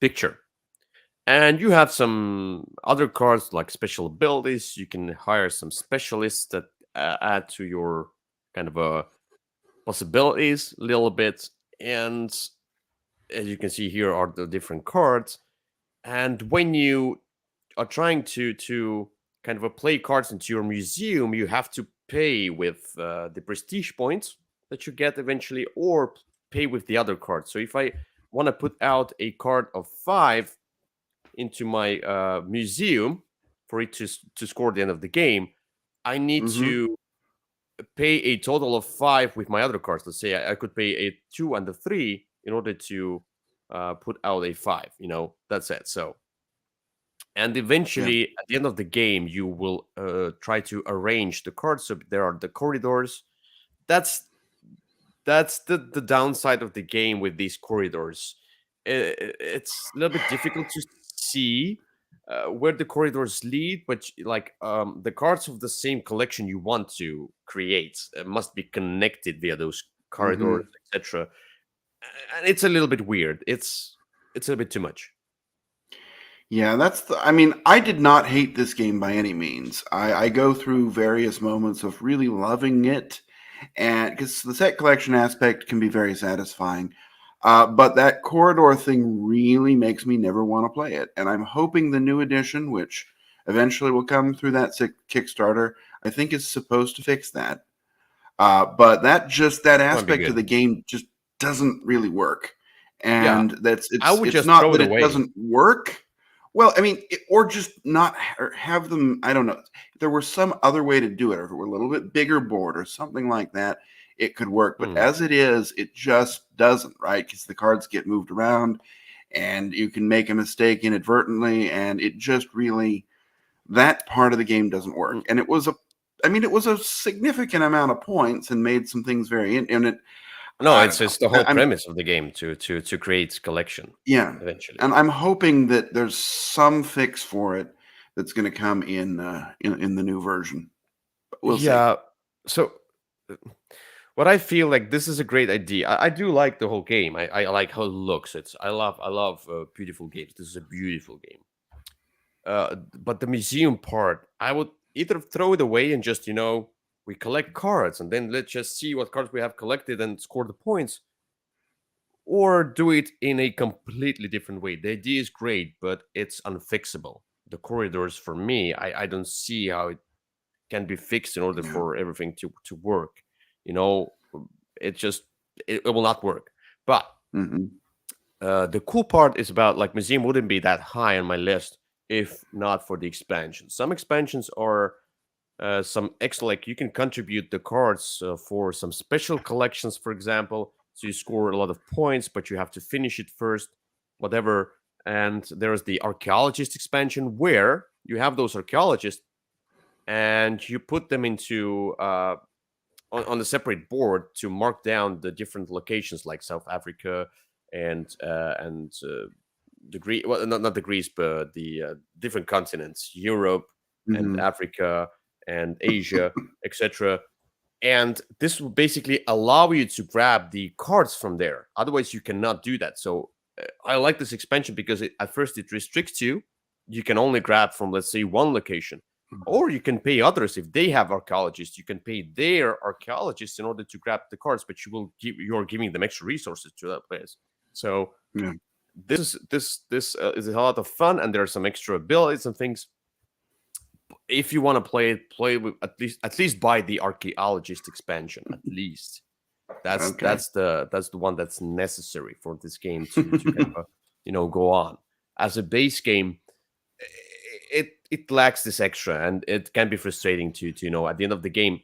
picture, and you have some other cards like special abilities. You can hire some specialists that add to your kind of possibilities a little bit. And as you can see, here are the different cards. And when you are trying to kind of play cards into your museum, you have to pay with the prestige points that you get eventually, or pay with the other cards. So if I want to put out a card of 5 into my museum for it to score at the end of the game, I need Hmm. to pay a total of 5 with my other cards. Let's say I could pay a 2 and a 3 in order to put out a 5. That's it. So, and Yeah. eventually at the end of the game, you will try to arrange the cards. So there are the corridors. That's the downside of the game with these corridors. It's a little bit difficult to see where the corridors lead, but like the cards of the same collection you want to create must be connected via those corridors, Hmm. etc. And it's a little bit weird. It's a little bit too much. Yeah, I mean, I did not hate this game by any means. I go through various moments of really loving it, and because the set collection aspect can be very satisfying. But that corridor thing really makes me never want to play it. And I'm hoping the new edition, which eventually will come through that Kickstarter, I think is supposed to fix that. But that That might be aspect of good. the game just doesn't really work. Yeah, And that's I would it's just not throw that it it away. doesn't work. Well, I mean, or just not or have them. I don't know. If there were some other way to do it, or if it were a little bit bigger board or something like that, it could work. But Hmm. as it is, it just doesn't, right? Because the cards get moved around, and you can make a mistake inadvertently, and it just really that part of the game doesn't work. Mm. And it was a significant amount of points and made some things very in it. No, I don't know. it's the whole I'm premise of the game to create collection Yeah, eventually. and I'm hoping that there's some fix for it that's going to come in the new version. But we'll see. Yeah. So uh, what I feel like, this is a great idea. I do like the whole game. I like how it looks. I love beautiful games. This is a beautiful game. But the museum part, I would either throw it away and just we collect cards and then let's just see what cards we have collected and score the points, or do it in a completely different way. The idea is great, but it's unfixable. The corridors, for me, I don't see how it can be fixed in order Yeah. for everything to work. You know, it just it will not work. But Hmm. The cool part is about like museum wouldn't be that high on my list if not for the expansions. Some expansions are some extra, like you can contribute the cards for some special collections, for example. So you score a lot of points, but you have to finish it first, whatever. And there's the archaeologist expansion where you have those archaeologists and you put them into on a separate board to mark down the different locations like South Africa and the Greece, well, not the Greece, but the different continents, Europe and Hmm. Africa and Asia, etc. And this will basically allow you to grab the cards from there. Otherwise, you cannot do that. So I like this expansion because at first it restricts you. You can only grab from, let's say, one location. Or you can pay others if they have archaeologists. You can pay their archaeologists in order to grab the cards, but you're giving them extra resources to that place. So Yeah. this is a lot of fun, and there are some extra abilities and things. If you want to play with at least buy the archaeologist expansion. At least that's Okay. that's the one that's necessary for this game to kind of go on. As a base game, it lacks this extra, and it can be frustrating to at the end of the game.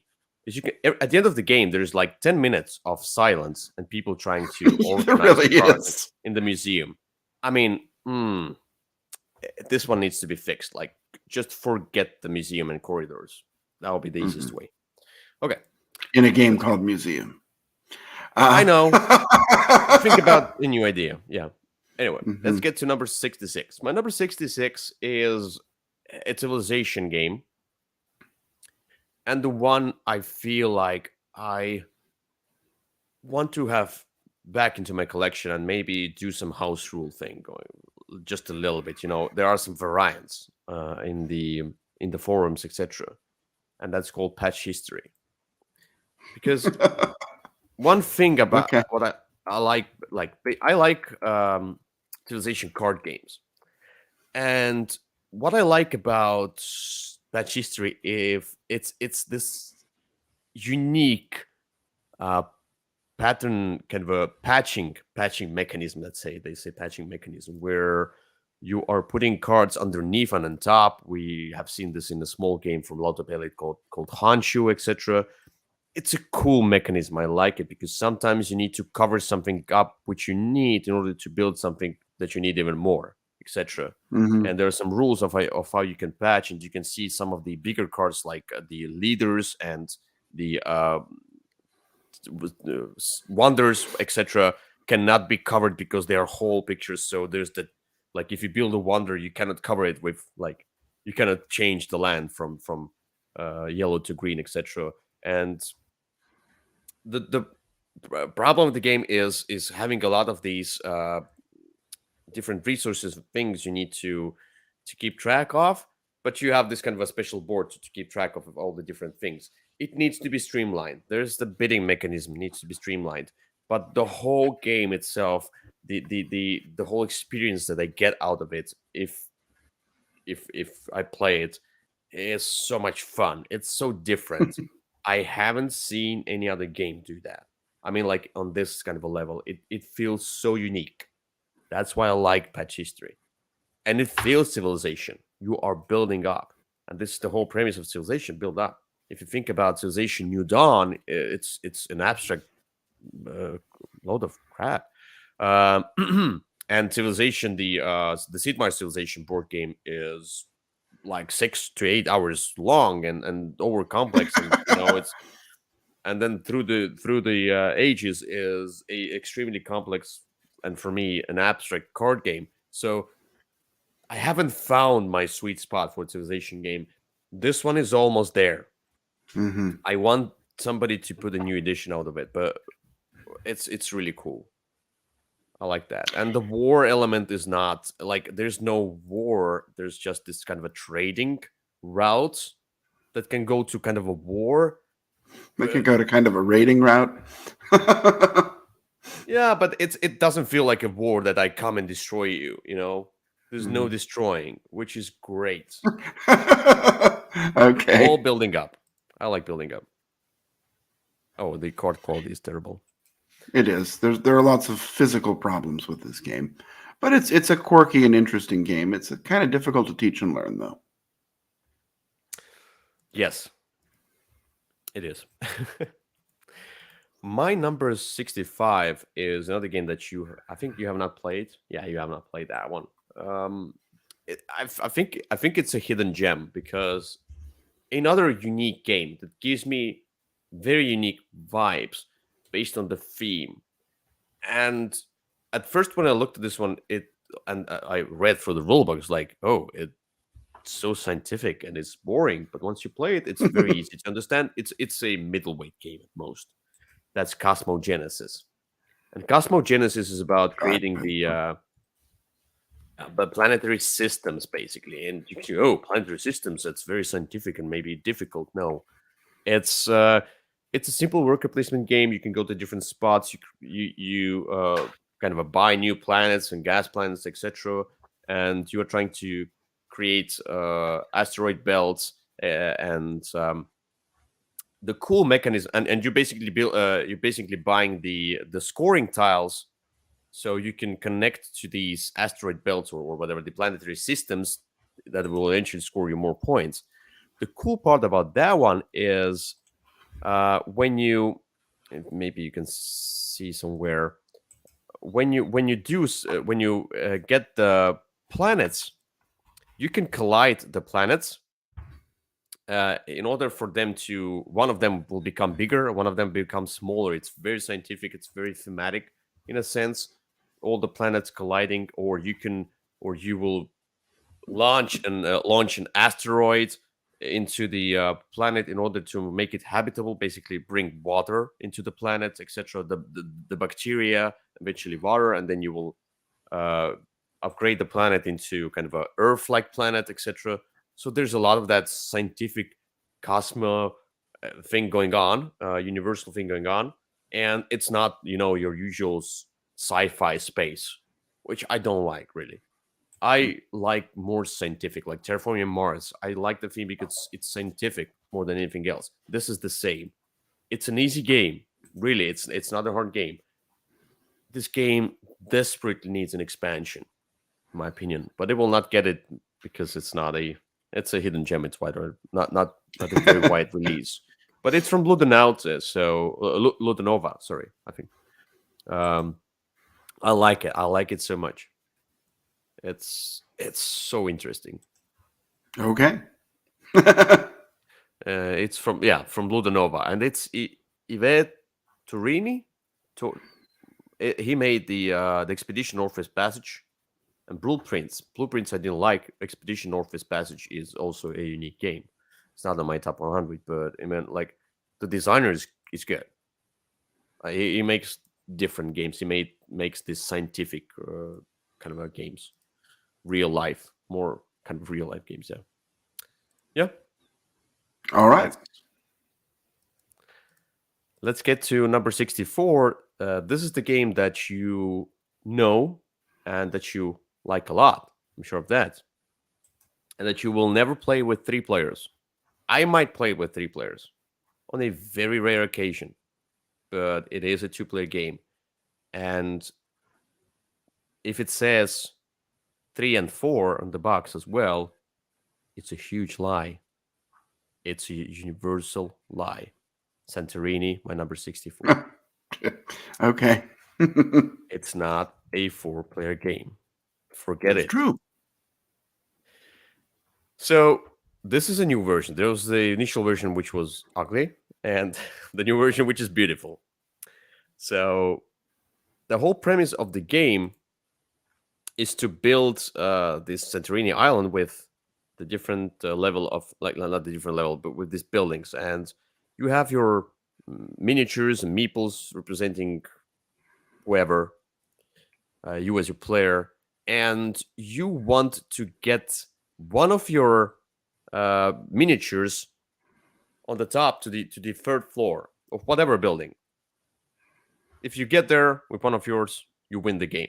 As you can, at the end of the game, there's like 10 minutes of silence and people trying to There organize the really cards is. in the museum. I mean, this one needs to be fixed. Like, just forget the museum and corridors. That will be the Hmm. easiest way. Okay, In a game called Museum. I Uh, know. Think about a new idea. Yeah. Anyway, let's mhm. get to number 66. My number 66 is a civilization game, and the one I feel like I want to have back into my collection and maybe do some house rule thing going just a little bit. There are some variants in the forums, etc., and that's called patch history. Because one thing about Okay. what I like civilization card games, and what I like about patch history, if it's this unique uh, pattern, kind of a patching mechanism. Let's say they say patching mechanism where you are putting cards underneath and on top. We have seen this in a small game from Lotto Pellet called Hanshu, etc. It's a cool mechanism. I like it because sometimes you need to cover something up which you need in order to build something that you need even more, etc. Hmm. And there are some rules of how you can patch, and you can see some of the bigger cards like the leaders and the wonders, etc., cannot be covered because they are whole pictures. So there's the, like, if you build a wonder, you cannot cover it with, like, you cannot change the land from yellow to green, etc. And the problem with the game is having a lot of these different resources, things you need to keep track of, but you have this kind of a special board to keep track of all the different things. It needs to be streamlined. There's the bidding mechanism needs to be streamlined, but the whole game itself, the whole experience that I get out of it, if I play it, is so much fun. It's so different. I haven't seen any other game do that. I mean, like, on this kind of a level, it feels so unique. That's why I like patch history. And it feels civilization. You are building up. And this is the whole premise of civilization, build up. If you think about civilization New Dawn, it's an abstract uh, load of crap. And civilization, the Sid Meier civilization board game is like 6 to 8 hours long and over complex, and it's, and then through the ages is a extremely complex, and for me an abstract card game. So I haven't found my sweet spot for a civilization game. This one is almost there. Hmm. I want somebody to put a new edition out of it, but it's really cool. I like that. And the war element is not like, there's no war. There's just this kind of a trading route that can go to kind of a war. They could But go to kind of a raiding route. yeah, but it doesn't feel like a war that I come and destroy you. There's no Mhm. destroying, which is great. All Okay. building up. I like building up. Oh, the card quality is terrible. It is. There are lots of physical problems with this game, but it's a quirky and interesting game. It's kind of difficult to teach and learn, though. Yes, it is. My number 65 is another game that I think you have not played. Yeah, you have not played that one. I think it's a hidden gem because another unique game that gives me very unique vibes based on the theme. And at first, when I looked at this one, I read through the rulebook, like, oh, it's so scientific and it's boring. But once you play it, it's very easy to understand. It's a middleweight game at most. That's Cosmogenesis. And Cosmogenesis is about creating the planetary systems, basically. And you can, oh, planetary systems, that's very scientific and maybe difficult. No, it's it's a simple worker placement game. You can go to different spots. You kind of buy new planets and gas planets, etc. And you are trying to create asteroid belts and the cool mechanism. And you basically build. You're basically buying the scoring tiles, so you can connect to these asteroid belts or whatever the planetary systems that will eventually score you more points. The cool part about that one is when you maybe you can see somewhere when you get the planets, you can collide the planets in order for them to one of them will become bigger, one of them becomes smaller. It's very scientific, it's very thematic in a sense, all the planets colliding, or you will launch an asteroid into the planet in order to make it habitable, basically bring water into the planet, etc. The bacteria, eventually water, and then you will uh, upgrade the planet into kind of a Earth-like planet, etc. So there's a lot of that scientific Cosmo thing going on, universal thing going on, and it's not your usual sci-fi space, which I don't like really. I like more scientific, like Terraforming Mars. I like the theme because it's scientific more than anything else. This is the same. It's an easy game, really. It's not a hard game. This game desperately needs an expansion, in my opinion, but it will not get it because it's a hidden gem. It's wide or not a very wide release, but it's from Ludenauta, so Ludenova. Sorry, I think. Um, I like it. I like it so much. It's so interesting. Okay. It's from Ludenova, and it's Yves Turini. To, he made the Expedition Northwest Passage and Blueprints. Blueprints I didn't like. Expedition Northwest Passage is also a unique game. It's not on my top 100, but I mean, like the designer is good. He makes different games. Makes this scientific kind of games, real life, more kind of real life games. Yeah, yeah. All right. Let's get to number 64. This is the game that you know and that you like a lot. I'm sure of that. And that you will never play with 3 players. I might play with 3 players on a very rare occasion, but it is a 2-player game. And if it says 3 and 4 on the box as well, it's a huge lie. It's a universal lie. Santorini, my number 64. Okay. It's not a 4-player game. Forget It's it. true. So this is a new version. There was the initial version which was ugly, and the new version which is beautiful. So the whole premise of the game is to build this Santorini island with the different level of not the different level, but with these buildings, and you have your miniatures and meeples representing whoever you as your player, and you want to get one of your miniatures on the top to the 3rd floor of whatever building. If you get there with one of yours, you win the game.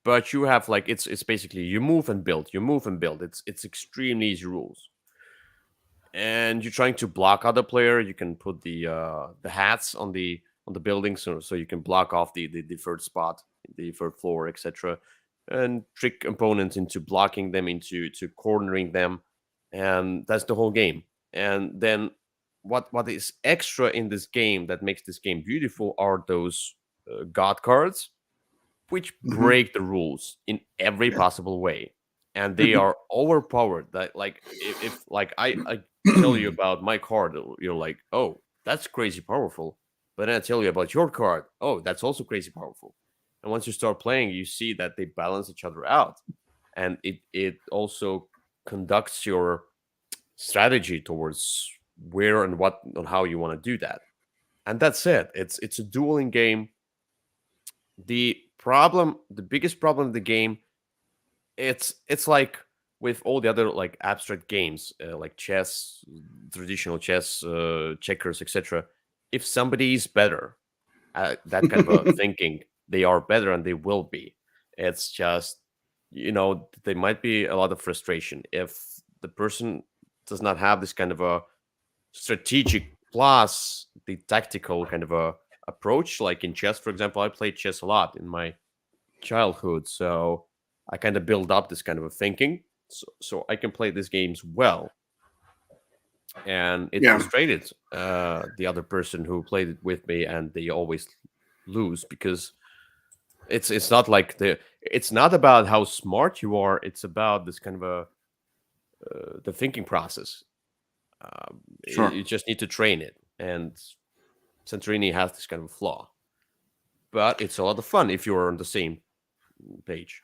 But you have it's basically you move and build, you move and build. It's extremely easy rules, and you're trying to block other player. You can put the hats on the on the building, so you can block off the third spot, the third floor, etc., and trick opponents into blocking them, into cornering them, and that's the whole game. And then what is extra in this game that makes this game beautiful are those god cards, which Hmm. break the rules in every Yeah. possible way, and they are overpowered. That, like, if like I tell you about my card, you're like, oh, that's crazy powerful. But then I tell you about your card, oh, that's also crazy powerful. And once you start playing, you see that they balance each other out, and it also conducts your strategy towards where and what and how you want to do that. And that's it. It's a dueling game. The biggest problem of the game, it's like with all the other like abstract games, like chess, traditional chess, checkers, etc. If somebody is better at that kind of a thinking, they are better and they will be. It's just, there might be a lot of frustration if the person does not have this kind of a strategic plus the tactical kind of a approach. Like in chess, for example, I played chess a lot in my childhood, so I kind of build up this kind of a thinking, so I can play these games well. And it Yeah. frustrated the other person who played it with me, and they always lose because it's not like it's not about how smart you are. It's about this kind of a the thinking process. Sure. You just need to train it, and Santorini has this kind of flaw. But it's a lot of fun if you're on the same page.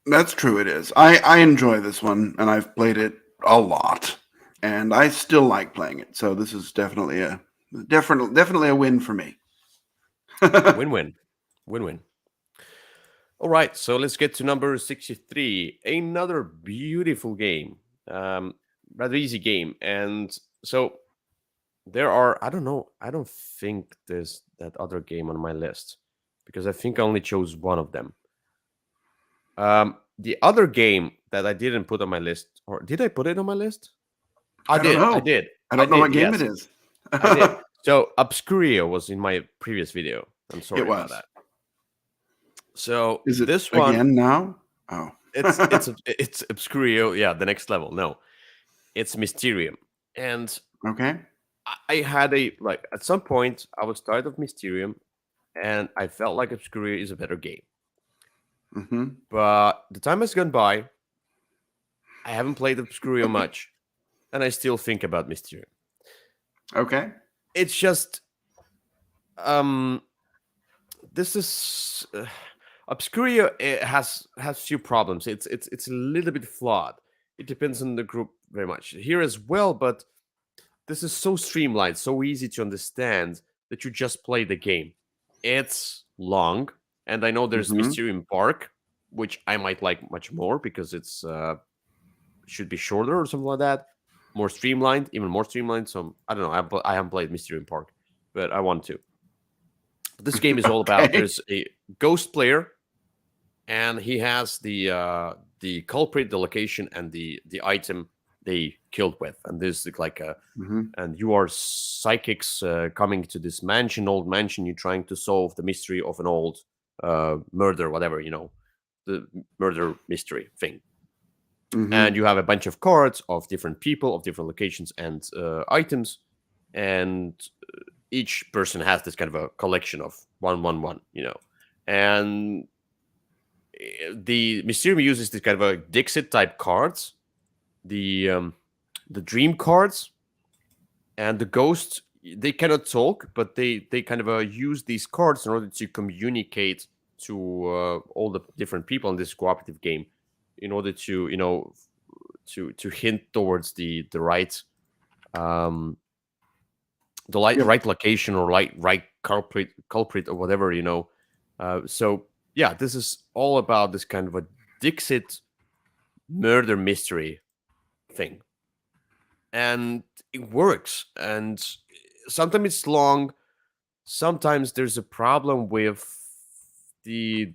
That's true. It is. I enjoy this one, and I've played it a lot, and I still like playing it. So this is definitely a win for me. Win-win. Win-win. All right, so let's get to number 63. Another beautiful game. Um, Rather easy game. And so there are, I don't know, I don't think there's that other game on my list because I think I only chose one of them. The other game that I didn't put on my list, or did I put it on my list? I I don't did, I know. did, I I don't know did, what game it yes, is. I did. So Obscurio was in my previous video. I'm It sorry about was. that. So Is it this one, again now? Oh. it's Obscurio, yeah, the next level. No, it's Mysterium. And Okay. I had a like at some point I was tired of Mysterium, and I felt like Obscurio is a better game. Mm-hmm. But the time has gone by. I haven't played Obscurio much, and I still think about Mysterium. Okay. It's just um this is Obscurio has few problems. It's a little bit flawed. It depends on the group very much here as well, but this is so streamlined, so easy to understand that you just play the game. It's long, and I know there's Mm-hmm. Mysterium Park, which I might like much more because it's should be shorter or something like that, more streamlined, even more streamlined. So I don't know. I haven't played Mysterium Park, but I want to. This game is all about Okay. there's a ghost player, and he has the culprit, the location, and the item they killed with, and there's like a Mm-hmm. and you are psychics coming to this mansion, old mansion. You're trying to solve the mystery of an old murder, whatever, the murder mystery thing. Mm-hmm. And you have a bunch of cards of different people, of different locations and items, and each person has this kind of a collection of 111, and the Mysterium uses this kind of a Dixit type cards, the dream cards, and the ghosts. They cannot talk, but they kind of use these cards in order to communicate to all the different people in this cooperative game, in order to to hint towards the right um Yep. right location, or right culprit or whatever, so yeah, this is all about this kind of a Dixit murder mystery thing, and it works. And sometimes it's long, sometimes there's a problem with the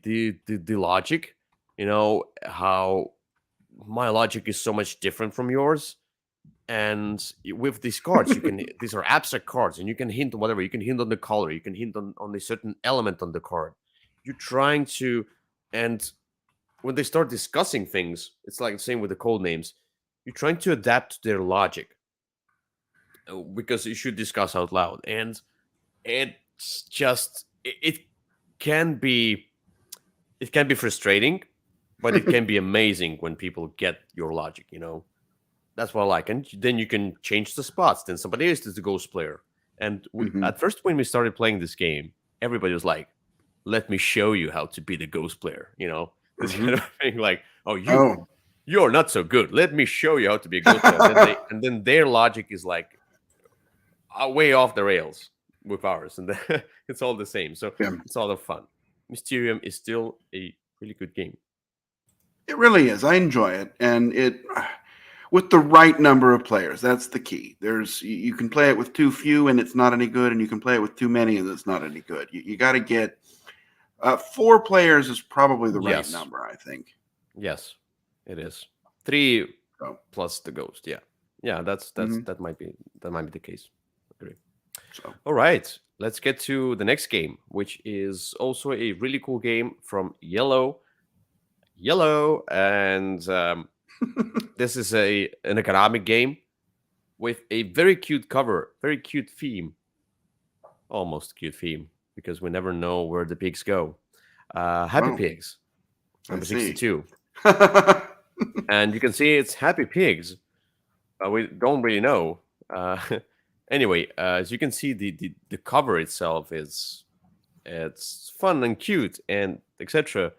logic, how my logic is so much different from yours, And with these cards, you can these are abstract cards, and you can hint on whatever. You can hint on the color, you can hint on a certain element on the card. You're trying to, and when they start discussing things, it's like the same with the code names. You're trying to adapt to their logic, because you should discuss out loud. And it's just it can be, it can be frustrating, but it can be amazing when people get your logic, you know. That's what I like. And then you can change the spots. Then somebody else is the ghost player. And we, Mhm. at first, when we started playing this game, everybody was like, "Let me show you how to be the ghost player." You know, this kind Mhm. of thing. Like, "Oh, Oh. you're not so good. Let me show you how to be a ghost player." And then their logic is like way off the rails with ours, and then it's all the same. So Yeah. it's all of fun. Mysterium is still a really good game. It really is. I enjoy it, and it with the right number of players. That's the key. You can play it with too few, and it's not any good, and you can play it with too many, and it's not any good. You got to get 4 players is probably the right Yes. number, I think. Yes, it is. 3 So, plus the ghost. Yeah. Yeah, mhm. that might be the case. Agree. So All right. Let's get to the next game, which is also a really cool game from Yellow. Yellow, and this is an economic game with a very cute cover, very cute theme, almost cute theme, because we never know where the pigs go. Happy well, Pigs, I number see. 62. And you can see it's Happy Pigs. We don't really know. Uh, anyway, as you can see, the cover itself is, it's fun and cute and etc.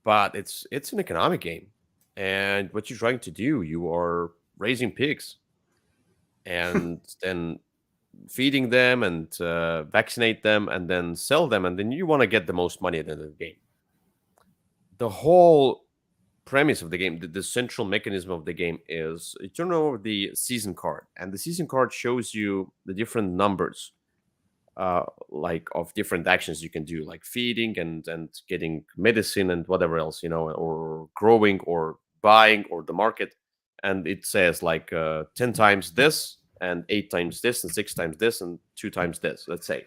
But it's an economic game, and what you're trying to do, you are raising pigs and then feeding them and vaccinate them and then sell them, and then you want to get the most money at the end of the game. The whole premise of the game, the central mechanism of the game is you turn over the season card, and the season card shows you the different numbers, like of different actions you can do, like feeding and getting medicine and whatever else, you know, or growing or buying or the market. And it says like 10 times this and 8 times this and 6 times this and 2 times this, let's say.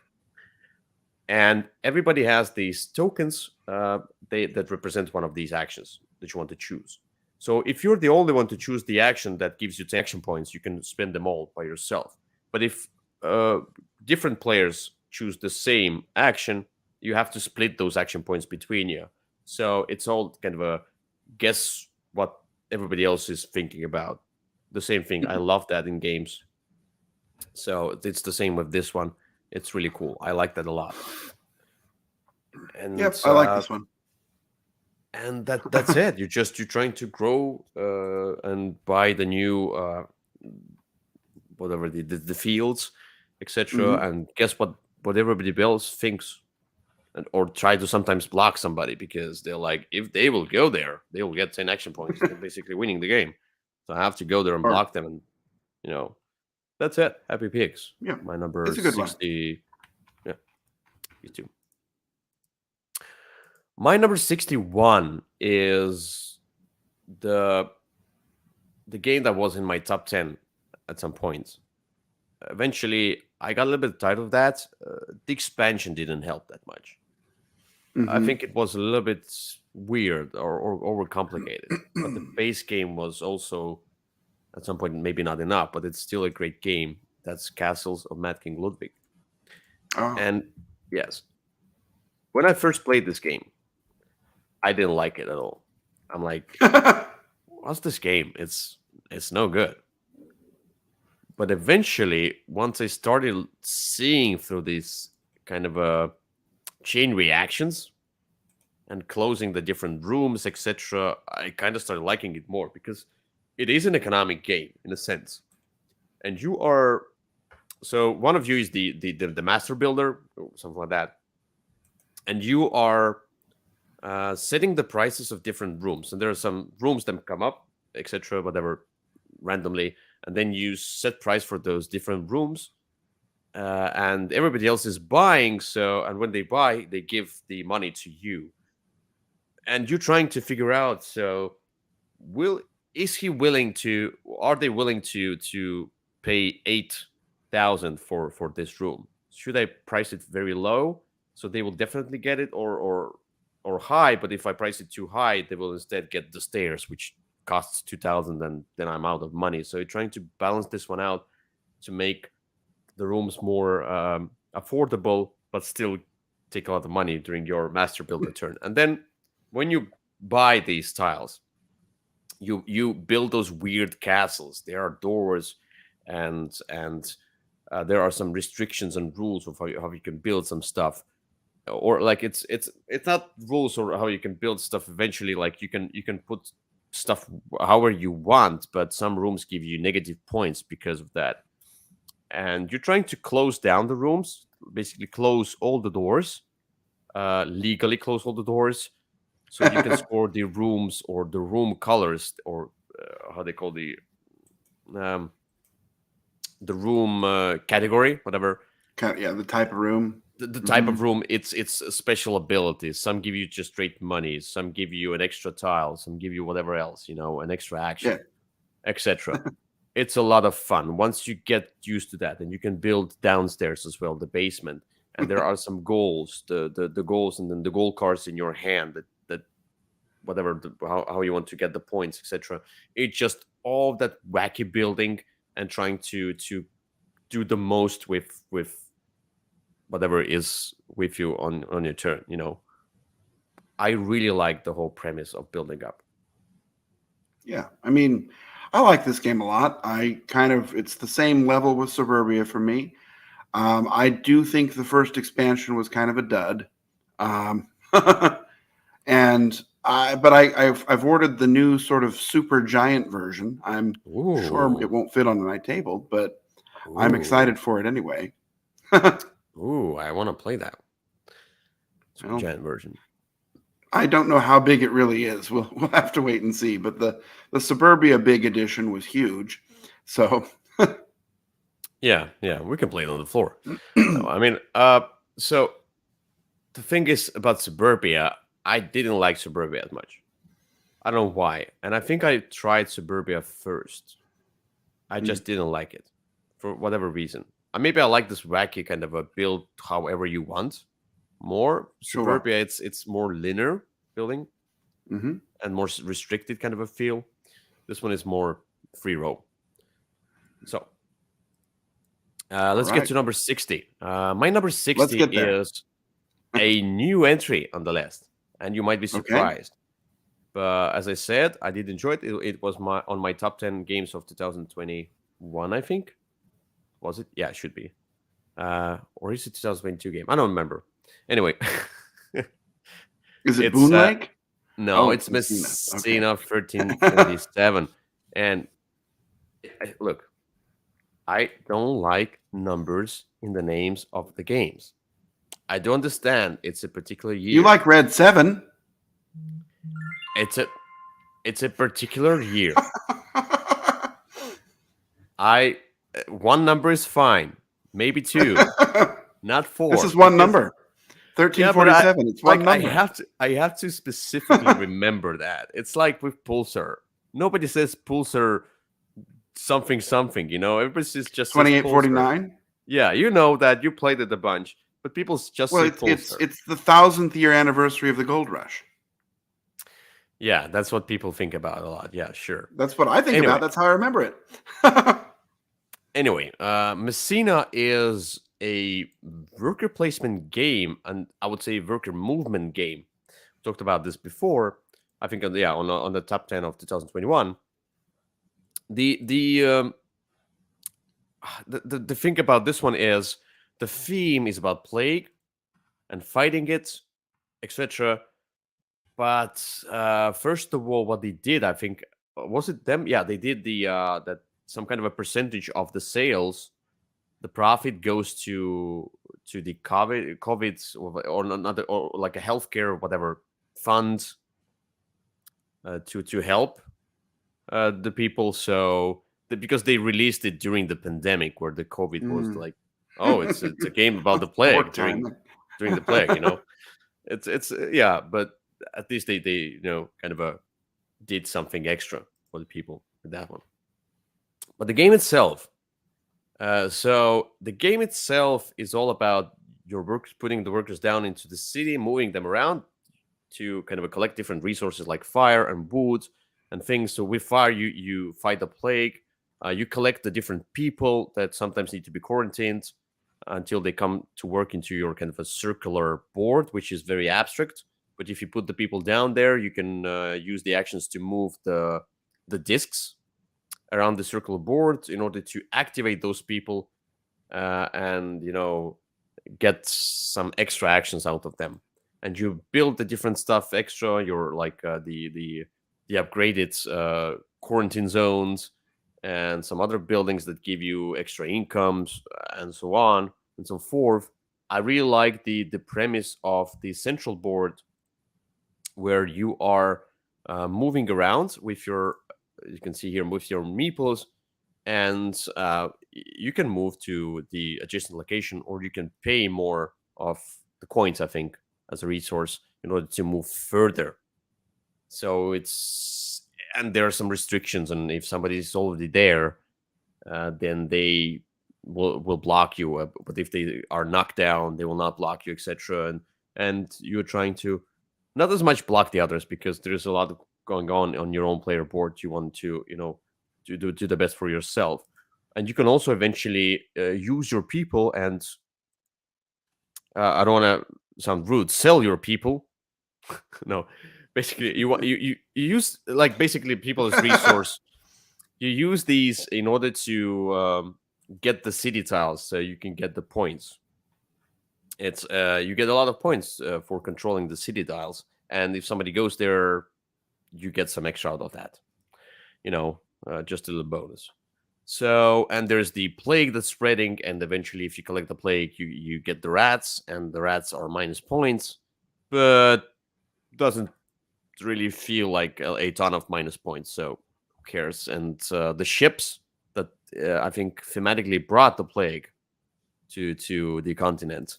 And everybody has these tokens, that represent one of these actions that you want to choose. So if you're the only one to choose the action that gives you 10 action points, you can spend them all by yourself. But if uh, different players choose the same action, you have to split those action points between you. So it's all kind of a guess what everybody else is thinking about. The same thing. I love that in games. So it's the same with this one. It's really cool. I like that a lot. And Yep, I like this one. that's it. You're trying to grow and buy the new whatever the fields, etc. Mhm. And guess what everybody else thinks, and or try to sometimes block somebody, because they're like, if they will go there, they will get 10 action points. They're basically winning the game. So I have to go there and Or block them, and you know, that's it. Happy Pigs. yeah, My number it's a good one. 60. Yeah, you too. My number 61 is the the game that was in my top 10 at some point. Eventually, I got a little bit tired of that. The expansion didn't help that much. I Mhm. think it was a little bit weird or overcomplicated. But the base game was also, at some point, maybe not enough, but it's still a great game. That's Castles of Mad King Ludwig. Oh. And yes, when I first played this game, I didn't like it at all. I'm like, what's this game? It's no good. But eventually, once I started seeing through these kind of chain reactions and closing the different rooms, etc., I kind of started liking it more, because it is an economic game in a sense. And you are, so one of you is the master builder or something like that, and you are setting the prices of different rooms. And there are some rooms that come up, etc., whatever, randomly, and then you set price for those different rooms, and everybody else is buying. So, and when they buy, they give the money to you, and you're trying to figure out, so will is he willing to? Are they willing to pay 8,000 for this room? Should I price it very low so they will definitely get it, or high? But if I price it too high, they will instead get the stairs, which costs 2,000, and then I'm out of money. So you're trying to balance this one out to make the rooms more affordable, but still take a lot of money during your master builder turn. And then when you buy these tiles, you build those weird castles. There are doors, and there are some restrictions and rules of how you can build some stuff, or like it's not rules or how you can build stuff eventually. Like you can put stuff however you want, but some rooms give you negative points because of that. And you're trying to close down the rooms, basically close all the doors, legally close all the doors, so you can score the rooms or the room colors, or how they call um, the room category, whatever. Yeah, the type of room. The type of room, it's special abilities. Some give you just straight money, some give you an extra tile, some give you whatever else, an extra action, etc. It's a lot of fun once you get used to that, and you can build downstairs as well, the basement. And there are some goals, the goals, and then the goal cards in your hand that whatever how you want to get the points, etc. It's just all that wacky building and trying to do the most with whatever is with you on your turn. I really like the whole premise of building up. Yeah, I mean, I like this game a lot. It's the same level with Suburbia for me. I do think the first expansion was kind of a dud. And I've ordered the new sort of super giant version. I'm sure it won't fit on my table, but I'm excited for it anyway. Ooh, I want to play that super giant version. I don't know how big it really is. We'll have to wait and see. But the Suburbia Big Edition was huge. So yeah, we can play it on the floor. No, I mean, so the thing is about Suburbia, I didn't like Suburbia as much. I don't know why. And I think I tried Suburbia first. I just didn't like it for whatever reason. Maybe I like this wacky kind of a build however you want more. Suburbia, it's more linear building and more restricted kind of a feel. This one is more free roam. So let's get to number 60. My number 60 is a new entry on the list, and you might be surprised. But as I said, I did enjoy it. It was on my top 10 games of 2021, I think. Was it? Yeah, it should be. Or is it 2022 game? I don't remember. Anyway. Is it Boon Lake? No, it's Messina 1347. And look, I don't like numbers in the names of the games. I don't understand. It's a particular year. You like RedSeven? It's a particular year. One number is fine, maybe two, not four. This is one number. 1347. It's one number. I have to specifically remember that. It's like with Pulsar. Nobody says Pulsar something. Everybody says just 2849. Yeah, you know that you played it a bunch, but people just say Pulsar. It's the 1,000th year anniversary of the Gold Rush. Yeah, that's what people think about a lot. Yeah, sure. That's what I think about. That's how I remember it. Anyway, Messina is a worker placement game, and I would say worker movement game. We talked about this before. I think on the top 10 of 2021. The thing about this one is the theme is about plague and fighting it, etc. But first of all, what they did, I think, was it them? Yeah, they did that some kind of a percentage of the sales, the profit goes to the COVID or another, or like a healthcare or whatever fund to help the people. So because they released it during the pandemic, where the COVID was like, oh, it's a game about the plague during the plague. It's but at least they kind of did something extra for the people with that one. But the game itself, so the game itself is all about your workers, putting the workers down into the city, moving them around to kind of collect different resources like fire and wood and things. So with fire, you fight the plague. You collect the different people that sometimes need to be quarantined until they come to work into your kind of a circular board, which is very abstract. But if you put the people down there, you can use the actions to move the discs around the circular board in order to activate those people and get some extra actions out of them. And you build the different stuff extra. You're like the upgraded quarantine zones and some other buildings that give you extra incomes and so on and so forth. I really like the premise of the central board where you are moving around with your, you can see here, with your meeples, and you can move to the adjacent location, or you can pay more of the coins, I think, as a resource in order to move further. So and there are some restrictions, and if somebody is already there, then they will block you. But if they are knocked down, they will not block you, etc. And you're trying to not as much block the others because there's a lot going on your own player board. You want to to do the best for yourself, and you can also eventually use your people and I don't want to sound rude, sell your people. No, basically you use like basically people as resource. You use these in order to get the city tiles, so you can get the points. It's you get a lot of points for controlling the city tiles, and if somebody goes there, you get some extra out of that. Just a little bonus. So, and there's the plague that's spreading, and eventually, if you collect the plague, you get the rats, and the rats are minus points, but doesn't really feel like a ton of minus points. So, who cares? And the ships that I think thematically brought the plague to the continent,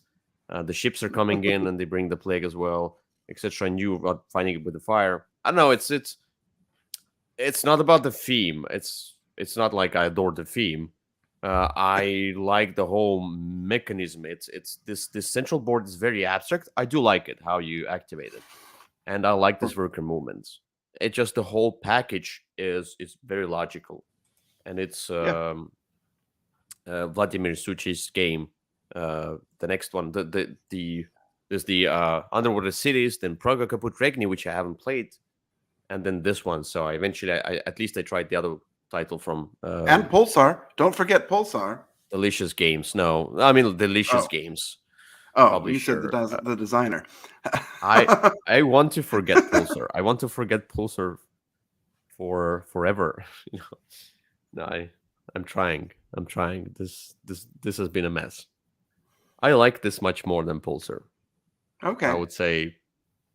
the ships are coming in, and they bring the plague as well, etc. And you are fighting it with the fire. I don't know. It's not about the theme. It's not like I adore the theme. I like the whole mechanism. It's this central board is very abstract. I do like it how you activate it, and I like this worker movements. It just the whole package is very logical, and it's Vladimir Suchi's game. The next one, there's the Underwater Cities, then Praga Kaput Regni, which I haven't played, and then this one. So I eventually, at least I tried the other title from and Pulsar. Don't forget Pulsar. Delicious Games. No, I mean Delicious Games. Oh, you said the designer. I want to forget Pulsar. I want to forget Pulsar for forever. No, I'm trying. I'm trying. This has been a mess. I like this much more than Pulsar. Okay. I would say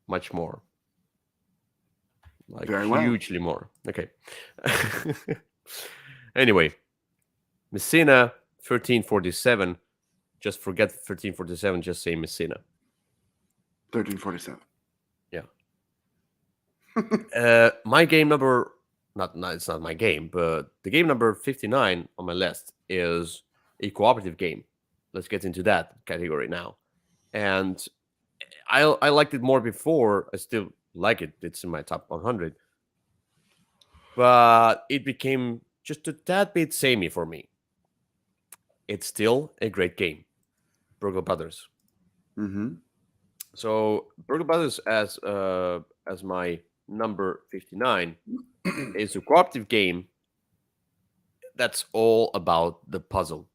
much more. Like Very well. Hugely more. Okay. Anyway, Messina 1347. Just forget 1347. Just say Messina. 1347. Yeah. My game number, it's not my game, but the game number 59 on my list is a cooperative game. Let's get into that category now. And I liked it more before. I still like it. It's in my top 100. But it became just a tad bit samey for me. It's still a great game. Burgle Brothers. Mm-hmm. So Burgle Brothers as my number 59 is a cooperative game that's all about the puzzle.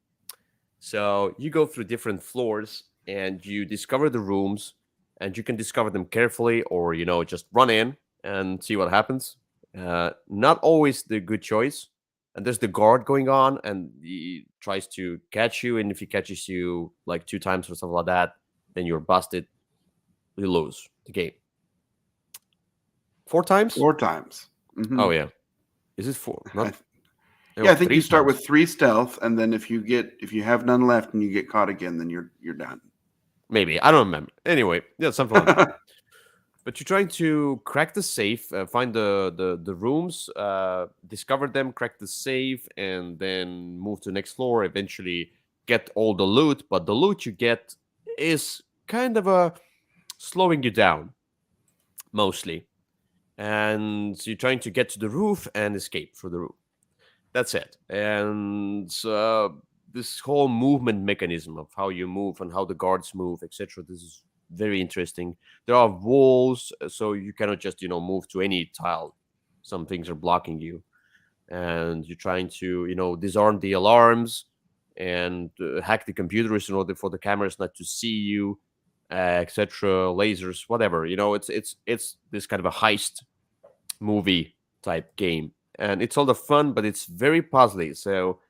So you go through different floors and you discover the rooms, and you can discover them carefully or just run in and see what happens. Not always the good choice. And there's the guard going on, and he tries to catch you, and if he catches you like 2 times or something like that, then you're busted. You lose the game. 4 times? 4 times. Mm-hmm. Oh yeah. Is it 4? I think you start times. with 3 stealth, and then if you have none left and you get caught again, then you're done. Maybe. I don't remember. Anyway, yeah, something like that. But you're trying to crack the safe, find the rooms, discover them, crack the safe, and then move to the next floor. Eventually, get all the loot. But the loot you get is kind of slowing you down mostly, and you're trying to get to the roof and escape through the roof. That's it. And this whole movement mechanism of how you move and how the guards move, etc. This is very interesting. There are walls, so you cannot just move to any tile. Some things are blocking you, and you're trying to disarm the alarms and hack the computers in order for the cameras not to see you, etc. Lasers, whatever. It's this kind of a heist movie type game, and it's all the fun, but it's very puzzly. So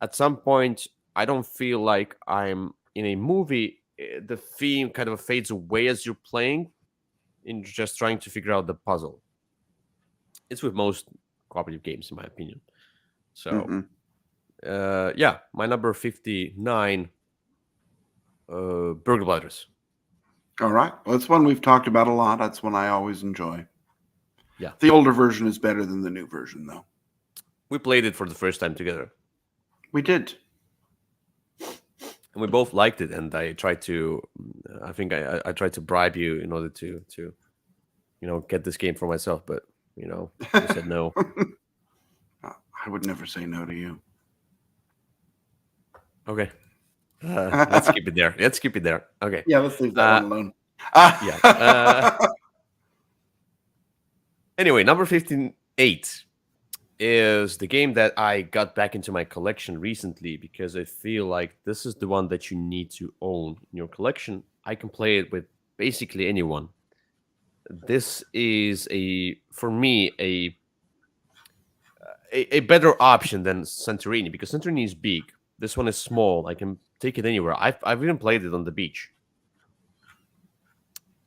at some point, I don't feel like I'm in a movie. The theme kind of fades away as you're playing, in just trying to figure out the puzzle. It's with most cooperative games, in my opinion. So, Mm-hmm. yeah, my number 59, Burger Brothers. All right. Well, it's one we've talked about a lot. That's one I always enjoy. Yeah. The older version is better than the new version, though. We played it for the first time together. We did. And we both liked it, and I tried to. I think I tried to bribe you in order to get this game for myself, but you said no. I would never say no to you. Okay, let's keep it there. Let's keep it there. Okay. Yeah, let's leave that one alone. Yeah. Anyway, number 58 is the game that I got back into my collection recently because I feel like this is the one that you need to own in your collection. I can play it with basically anyone. This is for me a better option than Santorini, because Santorini is big. This one is small. I can take it anywhere. I've even played it on the beach,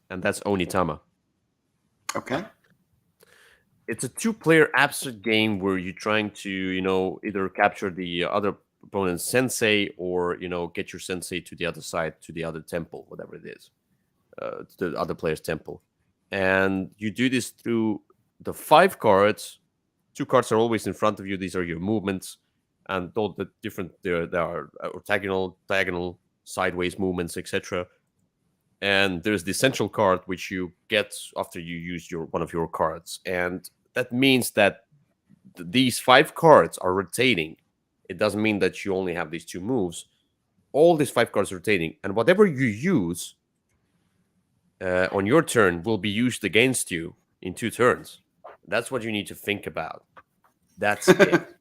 and that's Onitama. Okay. It's a two-player abstract game where you're trying to, either capture the other opponent's sensei or, get your sensei to the other side, to the other temple, whatever it is, to the other player's temple. And you do this through the 5 cards. 2 cards are always in front of you. These are your movements. And all the different, there are orthogonal, diagonal, sideways movements, etc. And there's the central card, which you get after you use one of your cards. And that means that these 5 cards are rotating. It doesn't mean that you only have these 2 moves. All these 5 cards are rotating. And whatever you use on your turn will be used against you in 2 turns. That's what you need to think about. That's it.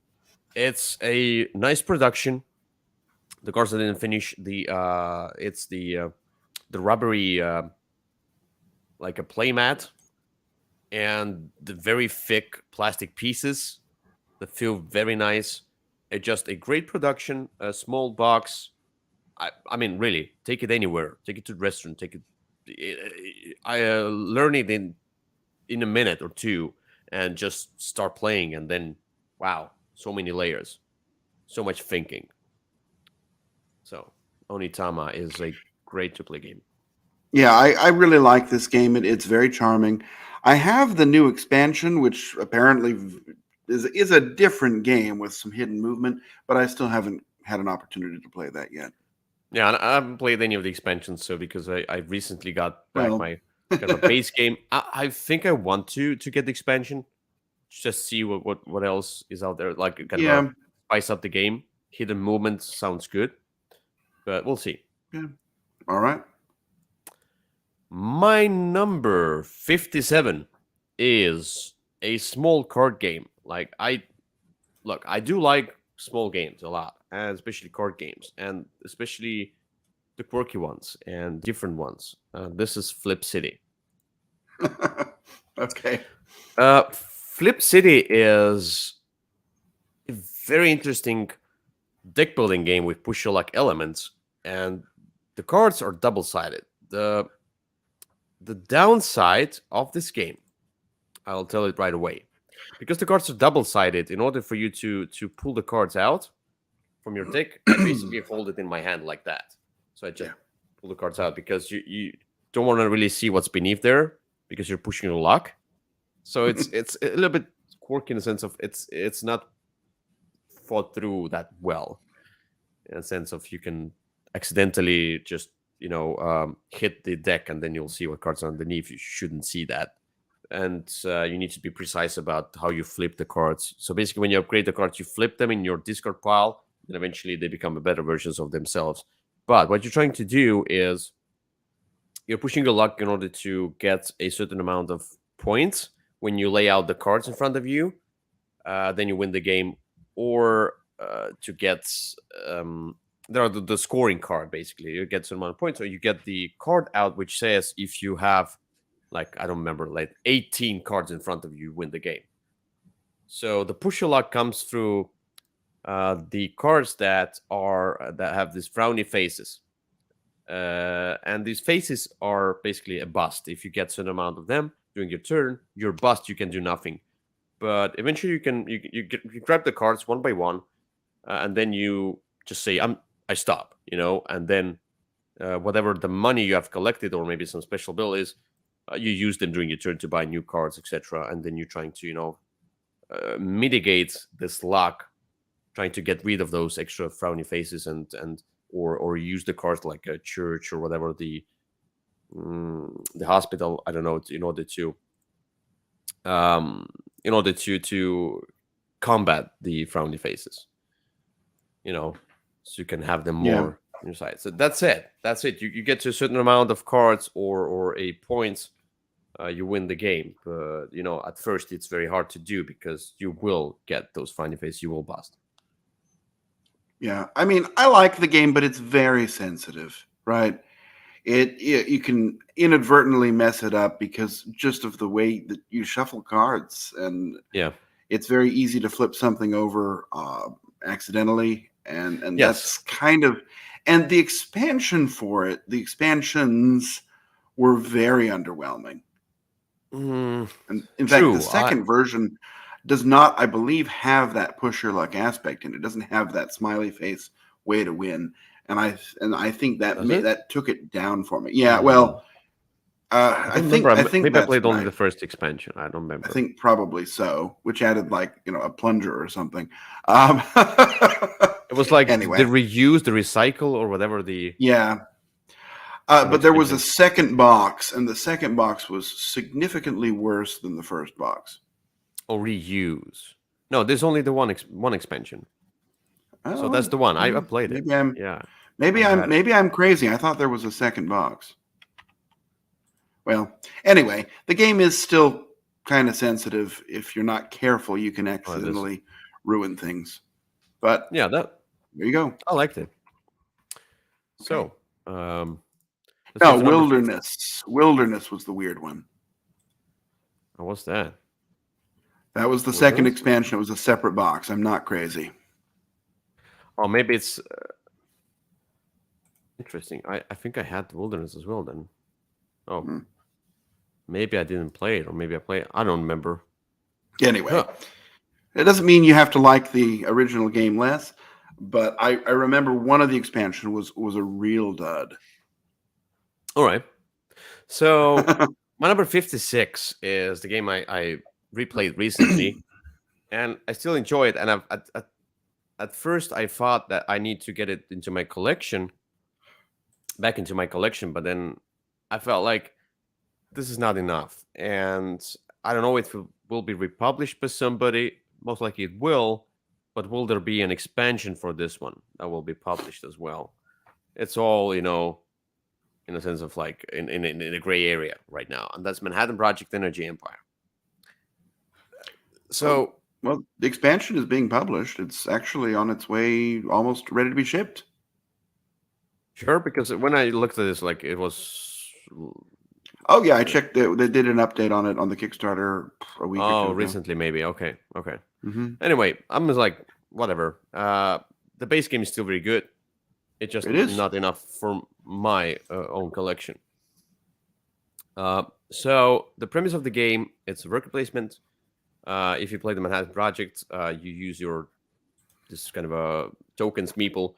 It's a nice production. The cards that didn't finish, it's the rubbery, like a playmat, and the very thick plastic pieces that feel very nice. It's just a great production, a small box. I mean, really, take it anywhere. Take it to the restaurant. Take it. I learn it in a minute or 2, and just start playing, and then wow, so many layers, so much thinking. So Onitama is a great to play game. Yeah, I really like this game. It's very charming. I have the new expansion, which apparently is a different game with some hidden movement, but I still haven't had an opportunity to play that yet. Yeah, and I haven't played any of the expansions, so because I recently got back my kind of a base game. I think I want to get the expansion, just see what else is out there, like kind of spice up the game. Hidden movements sounds good, but we'll see. Yeah. All right. My number 57 is a small card game. Like I do like small games a lot, and especially card games, and especially the quirky ones and different ones. This is Flip City. Okay. Flip City is a very interesting deck building game with push your luck elements, and the cards are double-sided. The downside of this game, I'll tell it right away, because the cards are double-sided. In order for you to pull the cards out from your deck, I basically hold it in my hand like that. So I just pull the cards out, because you don't want to really see what's beneath there. because you're pushing your luck. So it's a little bit quirky in the sense of it's not thought through that well, in a sense of you can accidentally just hit the deck and then you'll see what cards are underneath. You shouldn't see that, and you need to be precise about how you flip the cards. So basically, when you upgrade the cards, you flip them in your discard pile, and eventually they become better versions of themselves. But what you're trying to do is you're pushing your luck in order to get a certain amount of points when you lay out the cards in front of you. Then you win the game, or to get there are the scoring card. Basically, you get some amount of points, or you get the card out which says if you have, like, I don't remember, like 18 cards in front of you, you win the game. So the push your luck comes through the cards that have these frowny faces. And these faces are basically a bust. If you get a certain amount of them during your turn, you're bust. You can do nothing. But eventually, you grab the cards one by one, and then you just say, I stop," and then whatever the money you have collected, or maybe some special bill is, you use them during your turn to buy new cards, etc. And then you're trying to mitigate this luck, trying to get rid of those extra frowny faces or use the cards like a church or whatever, the hospital, I don't know, in order to combat the frowny faces, so you can have them more on your side. So that's it. You get to a certain amount of cards or a points, you win the game. But at first it's very hard to do because you will get those frowny faces, you will bust. Yeah, I mean, I like the game, but it's very sensitive, right? You can inadvertently mess it up because just of the way that you shuffle cards, and it's very easy to flip something over accidentally, and that's kind of, and the expansion for it, the expansions were very underwhelming. And in fact, the second version does not, I believe, have that push your luck aspect in it. It doesn't have that smiley face way to win, and I think that took it down for me. Yeah, well, I think maybe I played only the first expansion. I don't remember. I think probably so, which added like a plunger or something. It was like the reuse, the recycle, or whatever the but there was a second box, and the second box was significantly worse than the first box. Or reuse? No, there's only the one expansion. Oh, so that's the one. I played it. Maybe I'm crazy. I thought there was a second box. Well, anyway, the game is still kind of sensitive. If you're not careful, you can accidentally ruin things. But there you go. I liked it. Okay. So, Wilderness. Wilderness was the weird one. Oh, what's that? That was the second expansion. It was a separate box. I'm not crazy. Oh, maybe it's interesting. I think I had the Wilderness as well then. Oh, maybe I didn't play it, or maybe I played it. I don't remember. Anyway, it doesn't mean you have to like the original game less, but I remember one of the expansion was a real dud. All right. So my number 56 is the game I replayed recently, and I still enjoy it. And at first I thought that I need to get it into my collection, back into my collection, but then I felt like this is not enough, and I don't know if it will be republished by somebody. Most likely it will, but will there be an expansion for this one that will be published as well? It's all in a sense of like in a gray area right now, and that's Manhattan Project Energy Empire. So, well, the expansion is being published. It's actually on its way, almost ready to be shipped. Sure, because when I looked at this, like, it was. Oh yeah, I checked. They did an update on it on the Kickstarter a week or two ago. Recently, maybe. Okay. Mm-hmm. Anyway, I'm just like, whatever. The base game is still very good. It's just not enough for my own collection. So the premise of the game, it's worker placement. If you play the Manhattan Project, you use this kind of a tokens meeple,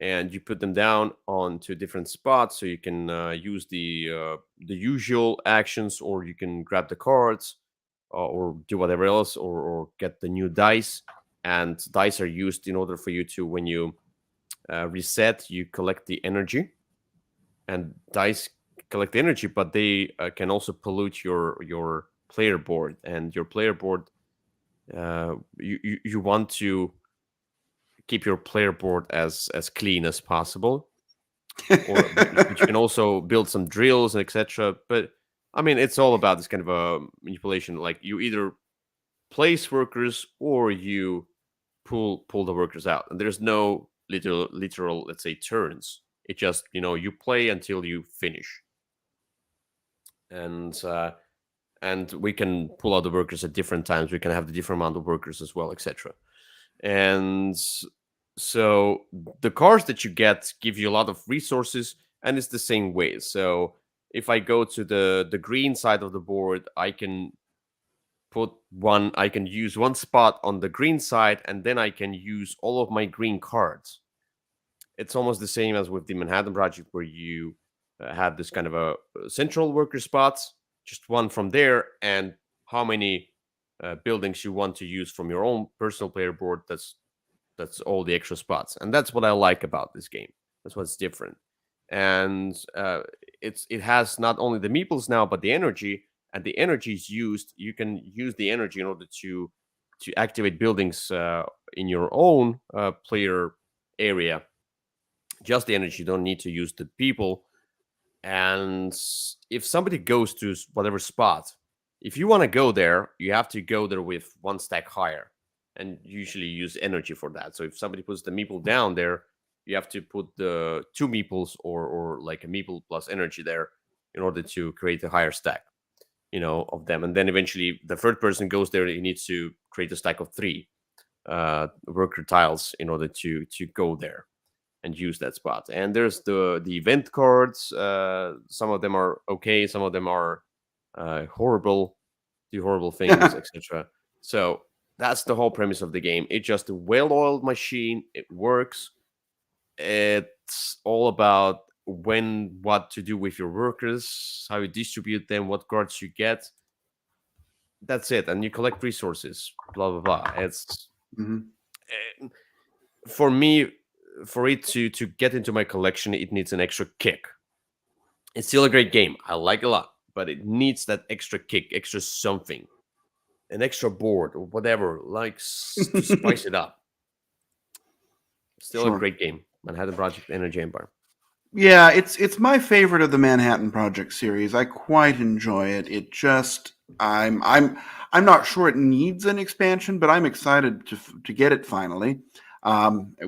and you put them down onto different spots, so you can use the usual actions, or you can grab the cards, or do whatever else, or get the new dice. And dice are used in order for you to, when you reset, you collect the energy, and dice collect energy, but they can also pollute your player board, and your player board, you want to keep your player board as clean as possible, or but you can also build some drills and etc. But I mean, it's all about this kind of a manipulation. Like, you either place workers or you pull the workers out, and there's no literal, let's say, turns. It just, you play until you finish, and we can pull out the workers at different times. We can have the different amount of workers as well, etc. And so the cars that you get give you a lot of resources, and it's the same way. So if I go to the green side of the board, I can use one spot on the green side, and then I can use all of my green cards. It's almost the same as with the Manhattan Project, where you have this kind of a central worker spots, just one from there, and how many buildings you want to use from your own personal player board. That's all the extra spots, and that's what I like about this game. That's what's different, and it has not only the meeples now, but the energy, and the energy is used. You can use the energy in order to activate buildings in your own player area. Just the energy. You don't need to use the people. And if somebody goes to whatever spot, if you want to go there, you have to go there with one stack higher, and usually use energy for that. So if somebody puts the meeple down there, you have to put the two meeples, or like a meeple plus energy there, in order to create a higher stack, of them. And then eventually the third person goes there. He needs to create a stack of three worker tiles in order to go there and use that spot. And there's the event cards. Some of them are okay, some of them are horrible, do horrible things, etc. So that's the whole premise of the game. It's just a well-oiled machine. It works. It's all about what to do with your workers, how you distribute them, what cards you get. That's it. And you collect resources, blah blah blah. It's for me, for it to get into my collection, it needs an extra kick. It's still a great game. I like it a lot, but it needs that extra kick, extra something, an extra board or whatever, like to spice it up. Still a great game, Manhattan Project Energy Empire. Yeah, it's my favorite of the Manhattan Project series. I quite enjoy it. It just I'm not sure it needs an expansion, but I'm excited to get it finally,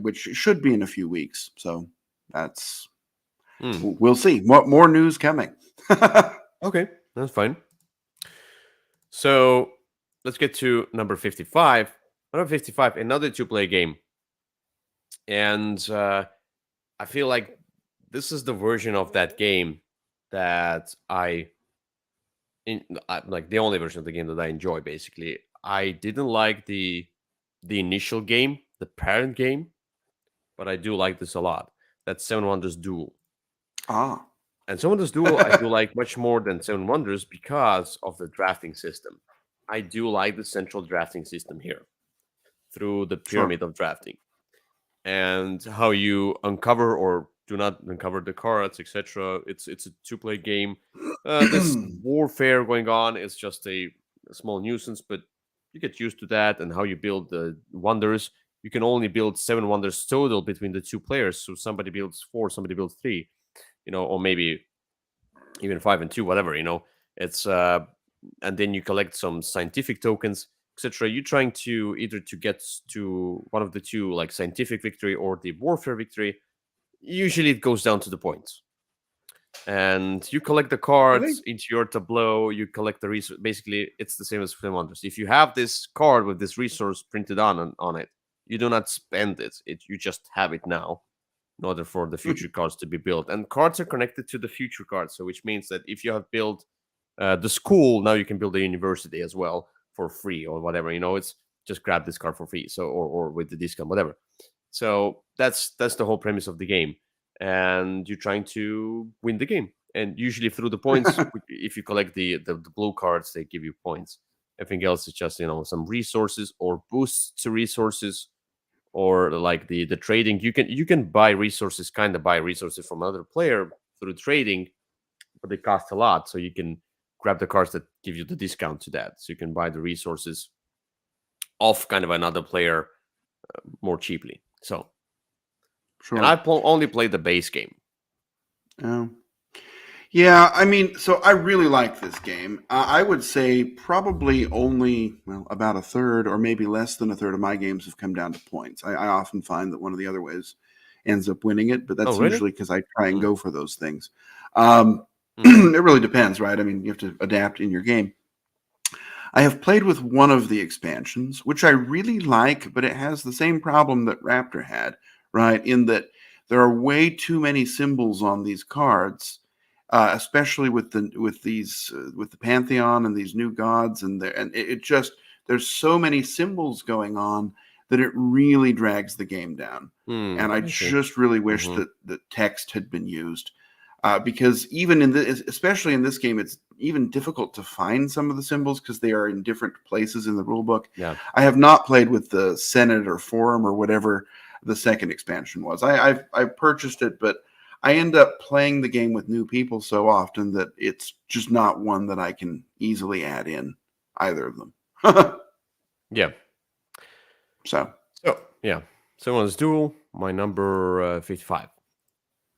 which should be in a few weeks. So that's we'll see. More news coming. Okay, that's fine. So let's get to number 55. Number 55, another two-player game, and I feel like this is the version of that game that like the only version of the game that I enjoy. Basically, I didn't like the initial game, the parent game, but I do like this a lot. That's Seven Wonders Duel. And Seven Wonders Duel I do like much more than Seven Wonders because of the drafting system. I do like the central drafting system here through the pyramid of drafting, and how you uncover or do not uncover the cards, etc. It's a two-player game. This warfare going on is just a small nuisance, but you get used to that. And how you build the wonders. You can only build 7 wonders total between the two players. So somebody builds 4, somebody builds 3, or maybe even 5 and 2, whatever. It's and then you collect some scientific tokens, etc. You're trying to either to get to one of the two, like scientific victory or the warfare victory. Usually it goes down to the points, and you collect the cards into your tableau. You collect the resource. Basically, it's the same as Flame Wonders. If you have this card with this resource printed on it, you do not spend it. You just have it now in order for the future cards to be built. And cards are connected to the future cards, so which means that if you have built the school, now you can build a university as well for free or whatever. It's just grab this card for free. So or with the discount, whatever. So that's the whole premise of the game, and you're trying to win the game. And usually through the points, if you collect the blue cards, they give you points. Everything else is just some resources or boosts to resources, or like the trading. You can buy resources, kind of buy resources from another player through trading, but they cost a lot. So you can grab the cards that give you the discount to that. So you can buy the resources off kind of another player more cheaply. So, and Sure. I only played the base game. Um, yeah, I mean, so I really like this game. I would say probably only, well, about a third or maybe less than a third of my games have come down to points. I often find that one of the other ways ends up winning it, but Oh, that's really? usually because I try and Mm, go for those things. Um, mm. it really depends, right? I mean, you have to adapt in your game. I have played with one of the expansions, which I really like, but it has the same problem that Raptor had, right? In that there are way too many symbols on these cards, especially with the Pantheon and these new gods, and it just there's so many symbols going on that it really drags the game down. And I I see. just really wish Hmm. that text had been used because even especially in this game, it's even difficult to find some of the symbols because they are in different places in the rule book. Yeah. I have not played with the Senate or Forum or whatever the second expansion was. I've purchased it, but I end up playing the game with new people so often that it's just not one that I can easily add in either of them. Yeah. So So, yeah. So on this duel, my number 55.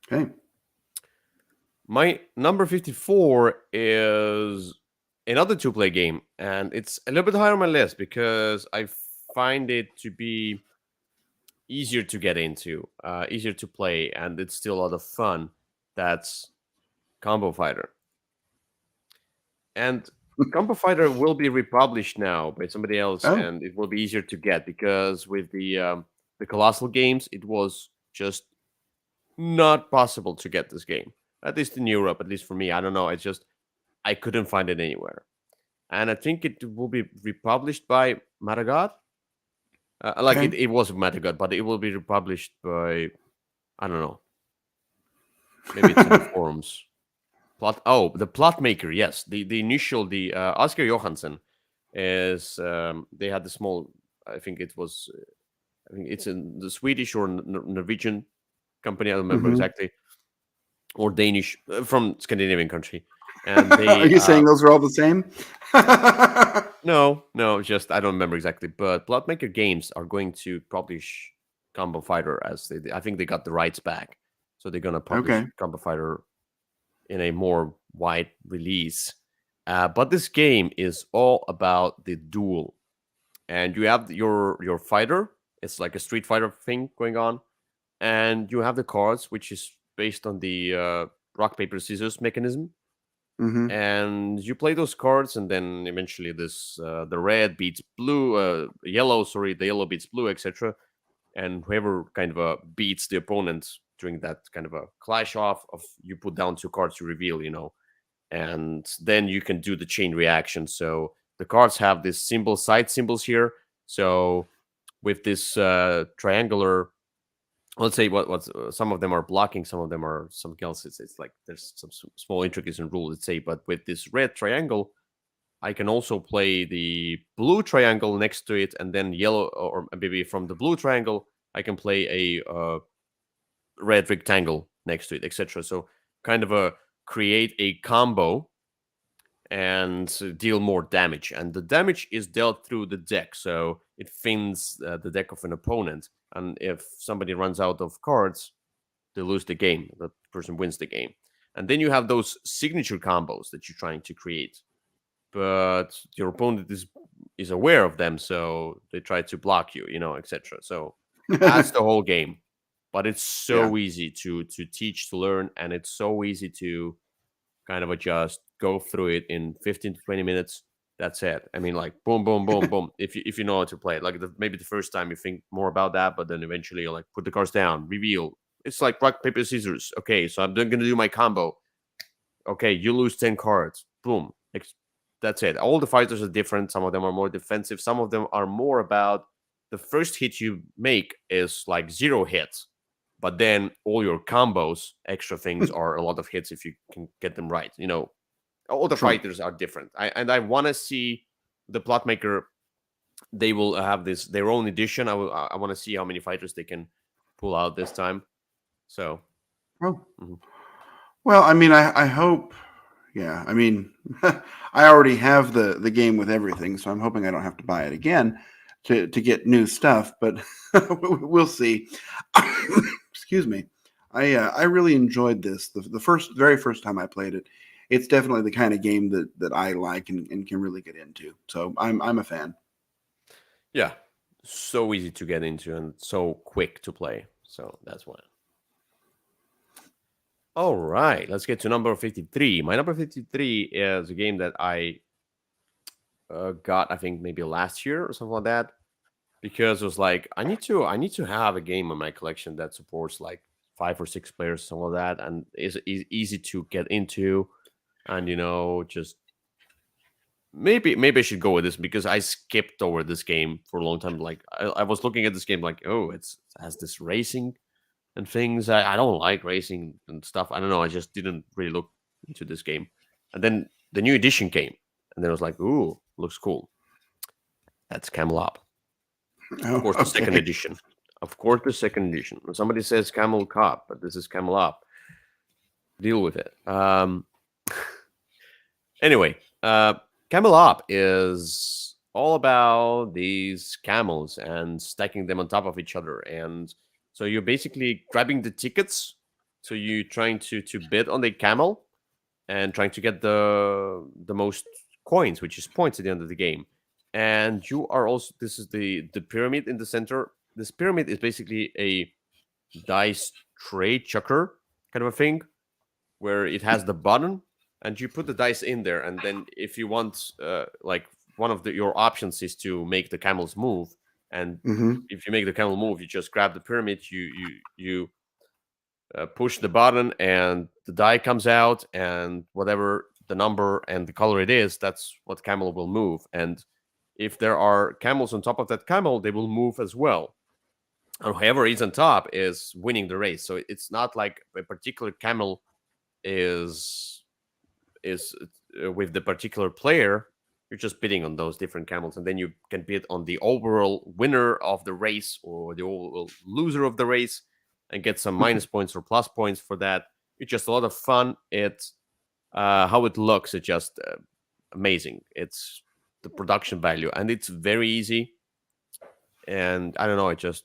okay, My number 54 is another two-play game, and it's a little bit higher on my list because I find it to be easier to get into, easier to play, and it's still a lot of fun. That's Combo Fighter. And Combo Fighter will be republished now by somebody else, oh and it will be easier to get because with the Colossal games, it was just not possible to get this game. At least in Europe, at least for me. I don't know. It's just I couldn't find it anywhere. And I think it will be republished by Matagot. Like okay, it was Matagot, but it will be republished by I don't know. Maybe it's in the forums. Plot. Oh, the plot maker. Yes, the initial the Oscar Johansson is they had the small. I think it was. I think it's in the Swedish or Norwegian company. I don't remember hmm exactly, or Danish from Scandinavian country, and are they you saying those are all the same? no, no, just I don't remember exactly. But Plotmaker Games are going to publish Combo Fighter as I think they got the rights back, so they're gonna publish Okay. Combo Fighter in a more wide release. But this game is all about the duel, and you have your fighter. It's like a Street Fighter thing going on, and you have the cards, which is based on the rock paper scissors mechanism, hmm and you play those cards, and then eventually this the red beats blue, yellow, sorry, the yellow beats blue, etc. And whoever kind of beats the opponent during that kind of a clash off of you put down two cards you reveal, and then you can do the chain reaction. So the cards have this symbol side symbols here. So with this triangular, let's say what's some of them are blocking, some of them are something else. It's like there's some small intricacies in rule, let's say. But with this red triangle, I can also play the blue triangle next to it, and then yellow, or maybe from the blue triangle, I can play a red rectangle next to it, etc. So kind of a create a combo and deal more damage. And the damage is dealt through the deck, so it thins the deck of an opponent. And if somebody runs out of cards, they lose the game. The person wins the game. And then you have those signature combos that you're trying to create, but your opponent is aware of them, so they try to block you, etc. So that's the whole game. But it's Yeah. so easy to teach, to learn, and it's so easy to kind of adjust, go through it in 15 to 20 minutes. That's it. I mean, like boom, boom, boom, boom. If you know how to play it, like maybe the first time you think more about that, but then eventually you're like, put the cards down, reveal. It's like rock paper scissors. Okay, so I'm gonna do my combo. Okay, you lose 10 cards. Boom. That's it. All the fighters are different. Some of them are more defensive. Some of them are more about the first hit you make is like 0 hits, but then all your combos, extra things, are a lot of hits if you can get them right. All the Sure. fighters are different. I want to see the plot maker. They will have their own edition. I want to see how many fighters they can pull out this time. So, Oh. mhm. Well, I mean, I hope. Yeah, I mean, I already have the game with everything, so I'm hoping I don't have to buy it again to get new stuff. But we'll see. Excuse me. I really enjoyed this. The very first time I played it, it's definitely the kind of game that I like and can really get into. So I'm a fan. Yeah, so easy to get into and so quick to play. So that's why. All right, let's get to number 53. My number 53 is a game that I got, I think, maybe last year or something like that, because it was like I need to have a game in my collection that supports like 5 or 6 players, something like that, and is easy to get into, and just maybe I should go with this because I skipped over this game for a long time. Like I was looking at this game like, oh, it has this racing and things. I don't like racing and stuff. I don't know. I just didn't really look into this game. And then the new edition came, and then I was like, ooh, looks cool. That's Camel Up. Of Oh, course, the second okay. edition. Of course, the second edition. When somebody says Camel Cop, but this is Camel Up. Deal with it. Anyway, Camel Up is all about these camels and stacking them on top of each other. And so you're basically grabbing the tickets. So you're trying to bid on the camel and trying to get the most coins, which is points at the end of the game. And you are also, this is the pyramid in the center. This pyramid is basically a dice tray chucker kind of a thing, where it has the button and you put the dice in there, and then if you want like one of your options is to make the camels move, and Hmm. if you make the camel move, you just grab the pyramid, you push the button, and the die comes out, and whatever the number and the color it is, that's what camel will move. And if there are camels on top of that camel, they will move as well, and whoever is on top is winning the race. So it's not like a particular camel is with the particular player. You're just bidding on those different camels, and then you can bid on the overall winner of the race or the overall loser of the race, and get some minus points or plus points for that. It's just a lot of fun. It's how it looks. It's just amazing. It's the production value, and it's very easy. And I don't know. I just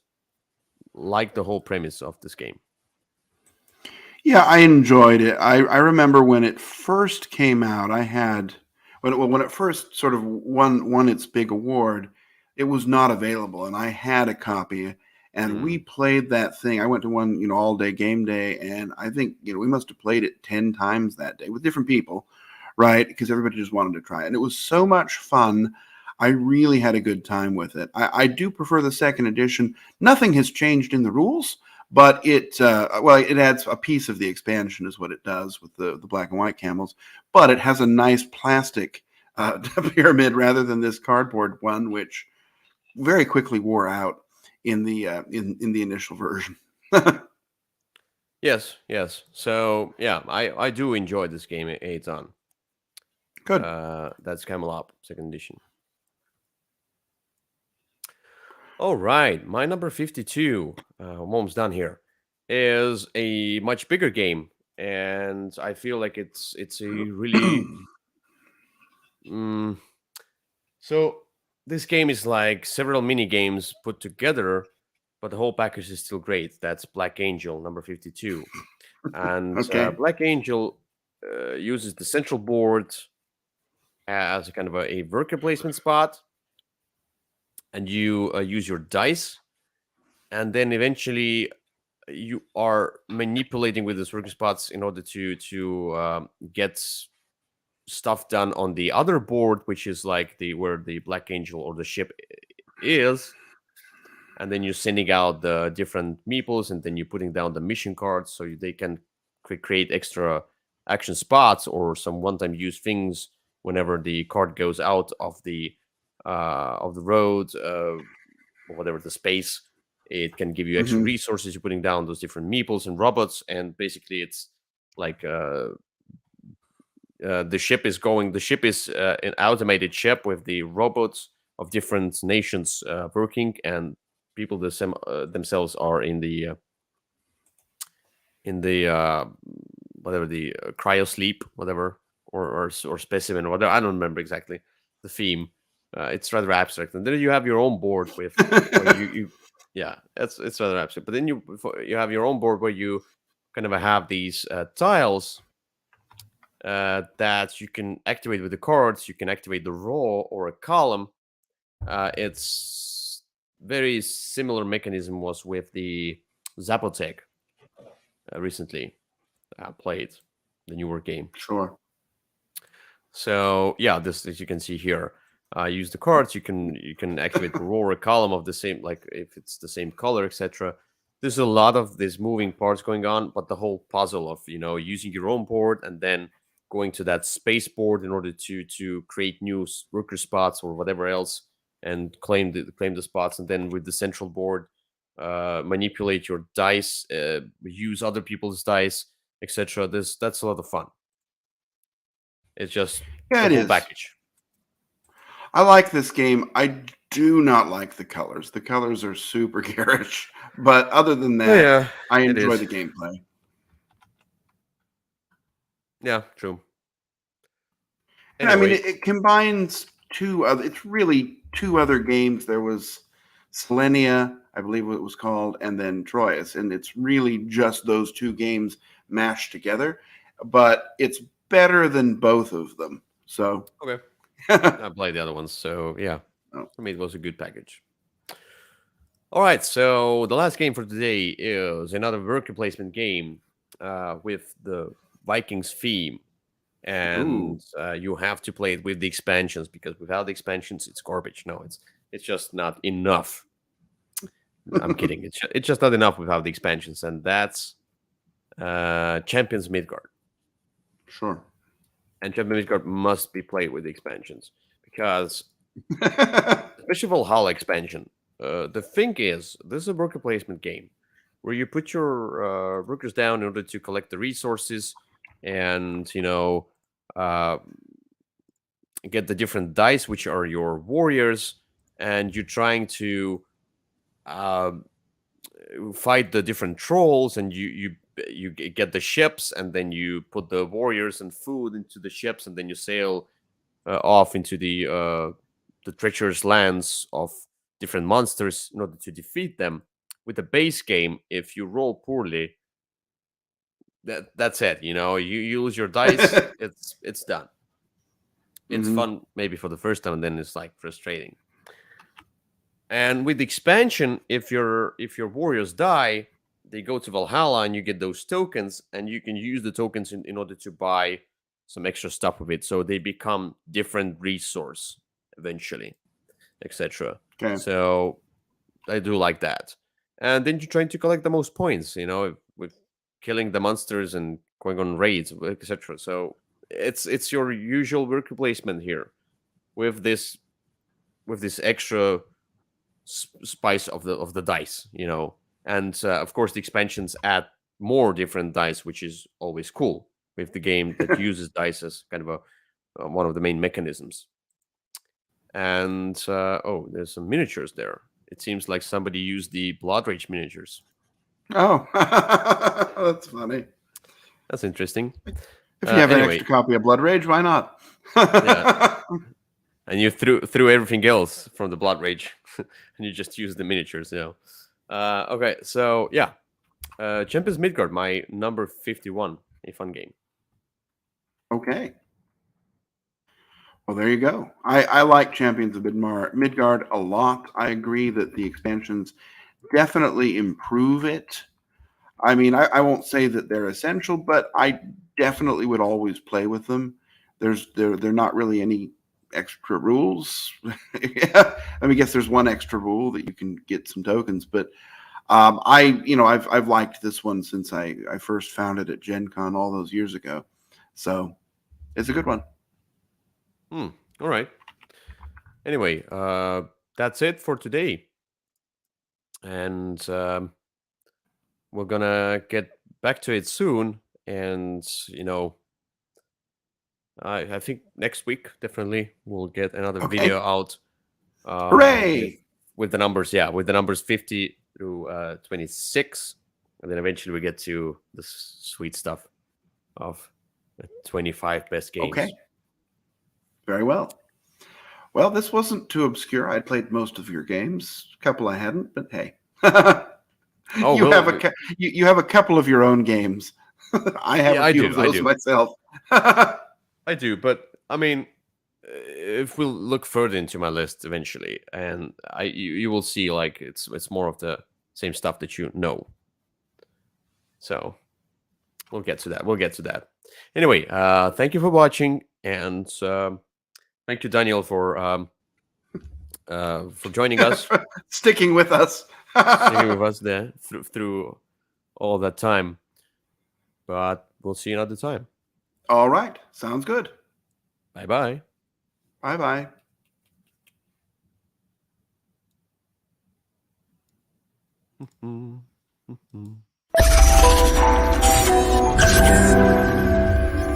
like the whole premise of this game. Yeah, I enjoyed it. I remember when it first came out, I had when it first sort of won its big award, it was not available, and I had a copy, and we Mm. played that thing. I went to one, all day game day, and I think we must have played it 10 times that day with different people, right? Because everybody just wanted to try it, and it was so much fun. I really had a good time with it. I do prefer the second edition. Nothing has changed in the rules, but it adds a piece of the expansion is what it does with the black and white camels, but it has a nice plastic pyramid rather than this cardboard one, which very quickly wore out in the in the initial version. Yes, yes. So yeah, I do enjoy this game. It's on. Good. That's Camel Up, second edition. All right, my number 52, I'm almost done here, is a much bigger game, and I feel like it's a really mm, so this game is like several mini games put together, but the whole package is still great. That's Black Angel, number 52, and Okay. Black Angel uses the central board as a kind of a worker placement spot, and you use your dice, and then eventually you are manipulating with these working spots in order to get stuff done on the other board, which is like the where the Black Angel or the ship is, and then you're sending out the different meeples, and then you're putting down the mission cards so they can create extra action spots or some one-time use things whenever the card goes out of the road. whatever the space. It can give you extra Hmm. resources. You're putting down those different meeples and robots, and basically it's like the ship is going. The ship is an automated ship with the robots of different nations working, and people themselves are in the whatever the cryo sleep, whatever, or specimen, whatever. I don't remember exactly the theme. It's rather abstract, and then you have your own board with where you yeah, it's rather abstract. But then you have your own board where you kind of have these tiles that you can activate with the cards. You can activate the row or a column. It's very similar mechanism was with the Zapotec recently played the newer game. Sure. So yeah, this as you can see here, use the cards. You can activate the row or a column of the same, like if it's the same color, etc. There's a lot of these moving parts going on, but the whole puzzle of using your own board and then going to that space board in order to create new worker spots or whatever else and claim the spots, and then with the central board, manipulate your dice, use other people's dice, etc. That's a lot of fun. It's just Yeah, the it full is. package. I like this game. I do not like the colors. The colors are super garish. But other than Oh that, yeah, I it enjoy is. the gameplay. Yeah, true. I mean, Anyway, it combines two other. It's really two other games. There was Selenia, I believe what it was called, and then Troyes, and it's really just those two games mashed together. But it's better than both of them. So, okay. oh, I played the other ones, so yeah, for me it was a good package. All right, so the last game for today is another worker placement game with the Vikings theme, ooh, and you have to play it with the expansions because without the expansions, it's garbage. No, it's just not enough. I'm kidding. It's just not enough without the expansions, and that's Champions Midgard. sure. And Champions Midgard must be played with the expansions because especially Valhalla expansion. The thing is, this is a worker placement game where you put your workers down in order to collect the resources and uh, get the different dice, which are your warriors, and you're trying to uh, fight the different trolls, and you get the ships, and then you put the warriors and food into the ships, and then you sail off into the treacherous lands of different monsters in order to defeat them. With the base game, if you roll poorly, that's it. You lose your dice. It's done. It's Hmm. fun maybe for the first time, and then it's like frustrating. And with the expansion, if your warriors die, they go to Valhalla, and you get those tokens, and you can use the tokens in order to buy some extra stuff with it. So they become different resource eventually, etc. Okay. So I do like that. And then you're trying to collect the most points, with killing the monsters and going on raids, etc. So it's your usual worker placement here with this extra spice of the dice. And of course the expansions add more different dice, which is always cool with the game that uses dice as kind of a one of the main mechanisms. And oh, there's some miniatures there. It seems like somebody used the Blood Rage miniatures. Oh, that's funny. That's interesting. If you have an extra Anyway, copy of Blood Rage, why not? yeah, and you threw everything else from the Blood Rage, and you just used the miniatures. Okay, so yeah, Champions Midgard, my number 51, a fun game. Okay. Well, there you go. I like Champions of Midgard a lot. I agree that the expansions definitely improve it. I mean, I won't say that they're essential, but I definitely would always play with them. They're not really any extra rules. Yeah. I mean, I guess there's one extra rule that you can get some tokens, but I've liked this one since I first found it at Gen Con all those years ago. So it's a good one. Hmm. All right. Anyway, that's it for today. and we're gonna get back to it soon. And I think next week definitely we'll get another Okay. video out. Hooray! With the numbers, with the numbers 50 through 26, and then eventually we get to the sweet stuff of the 25 best games. Okay. Very well. Well, this wasn't too obscure. I'd played most of your games. A couple I hadn't, but hey. You have a couple of your own games. I have a few of those myself. I do, but I mean, if we'll look further into my list eventually, and you will see like it's more of the same stuff that you know. So we'll get to that. Anyway, thank you for watching, and thank you, Daniel, for joining us, sticking with us there through all that time. But we'll see you another time. All right, sounds good. Bye-bye. Bye-bye.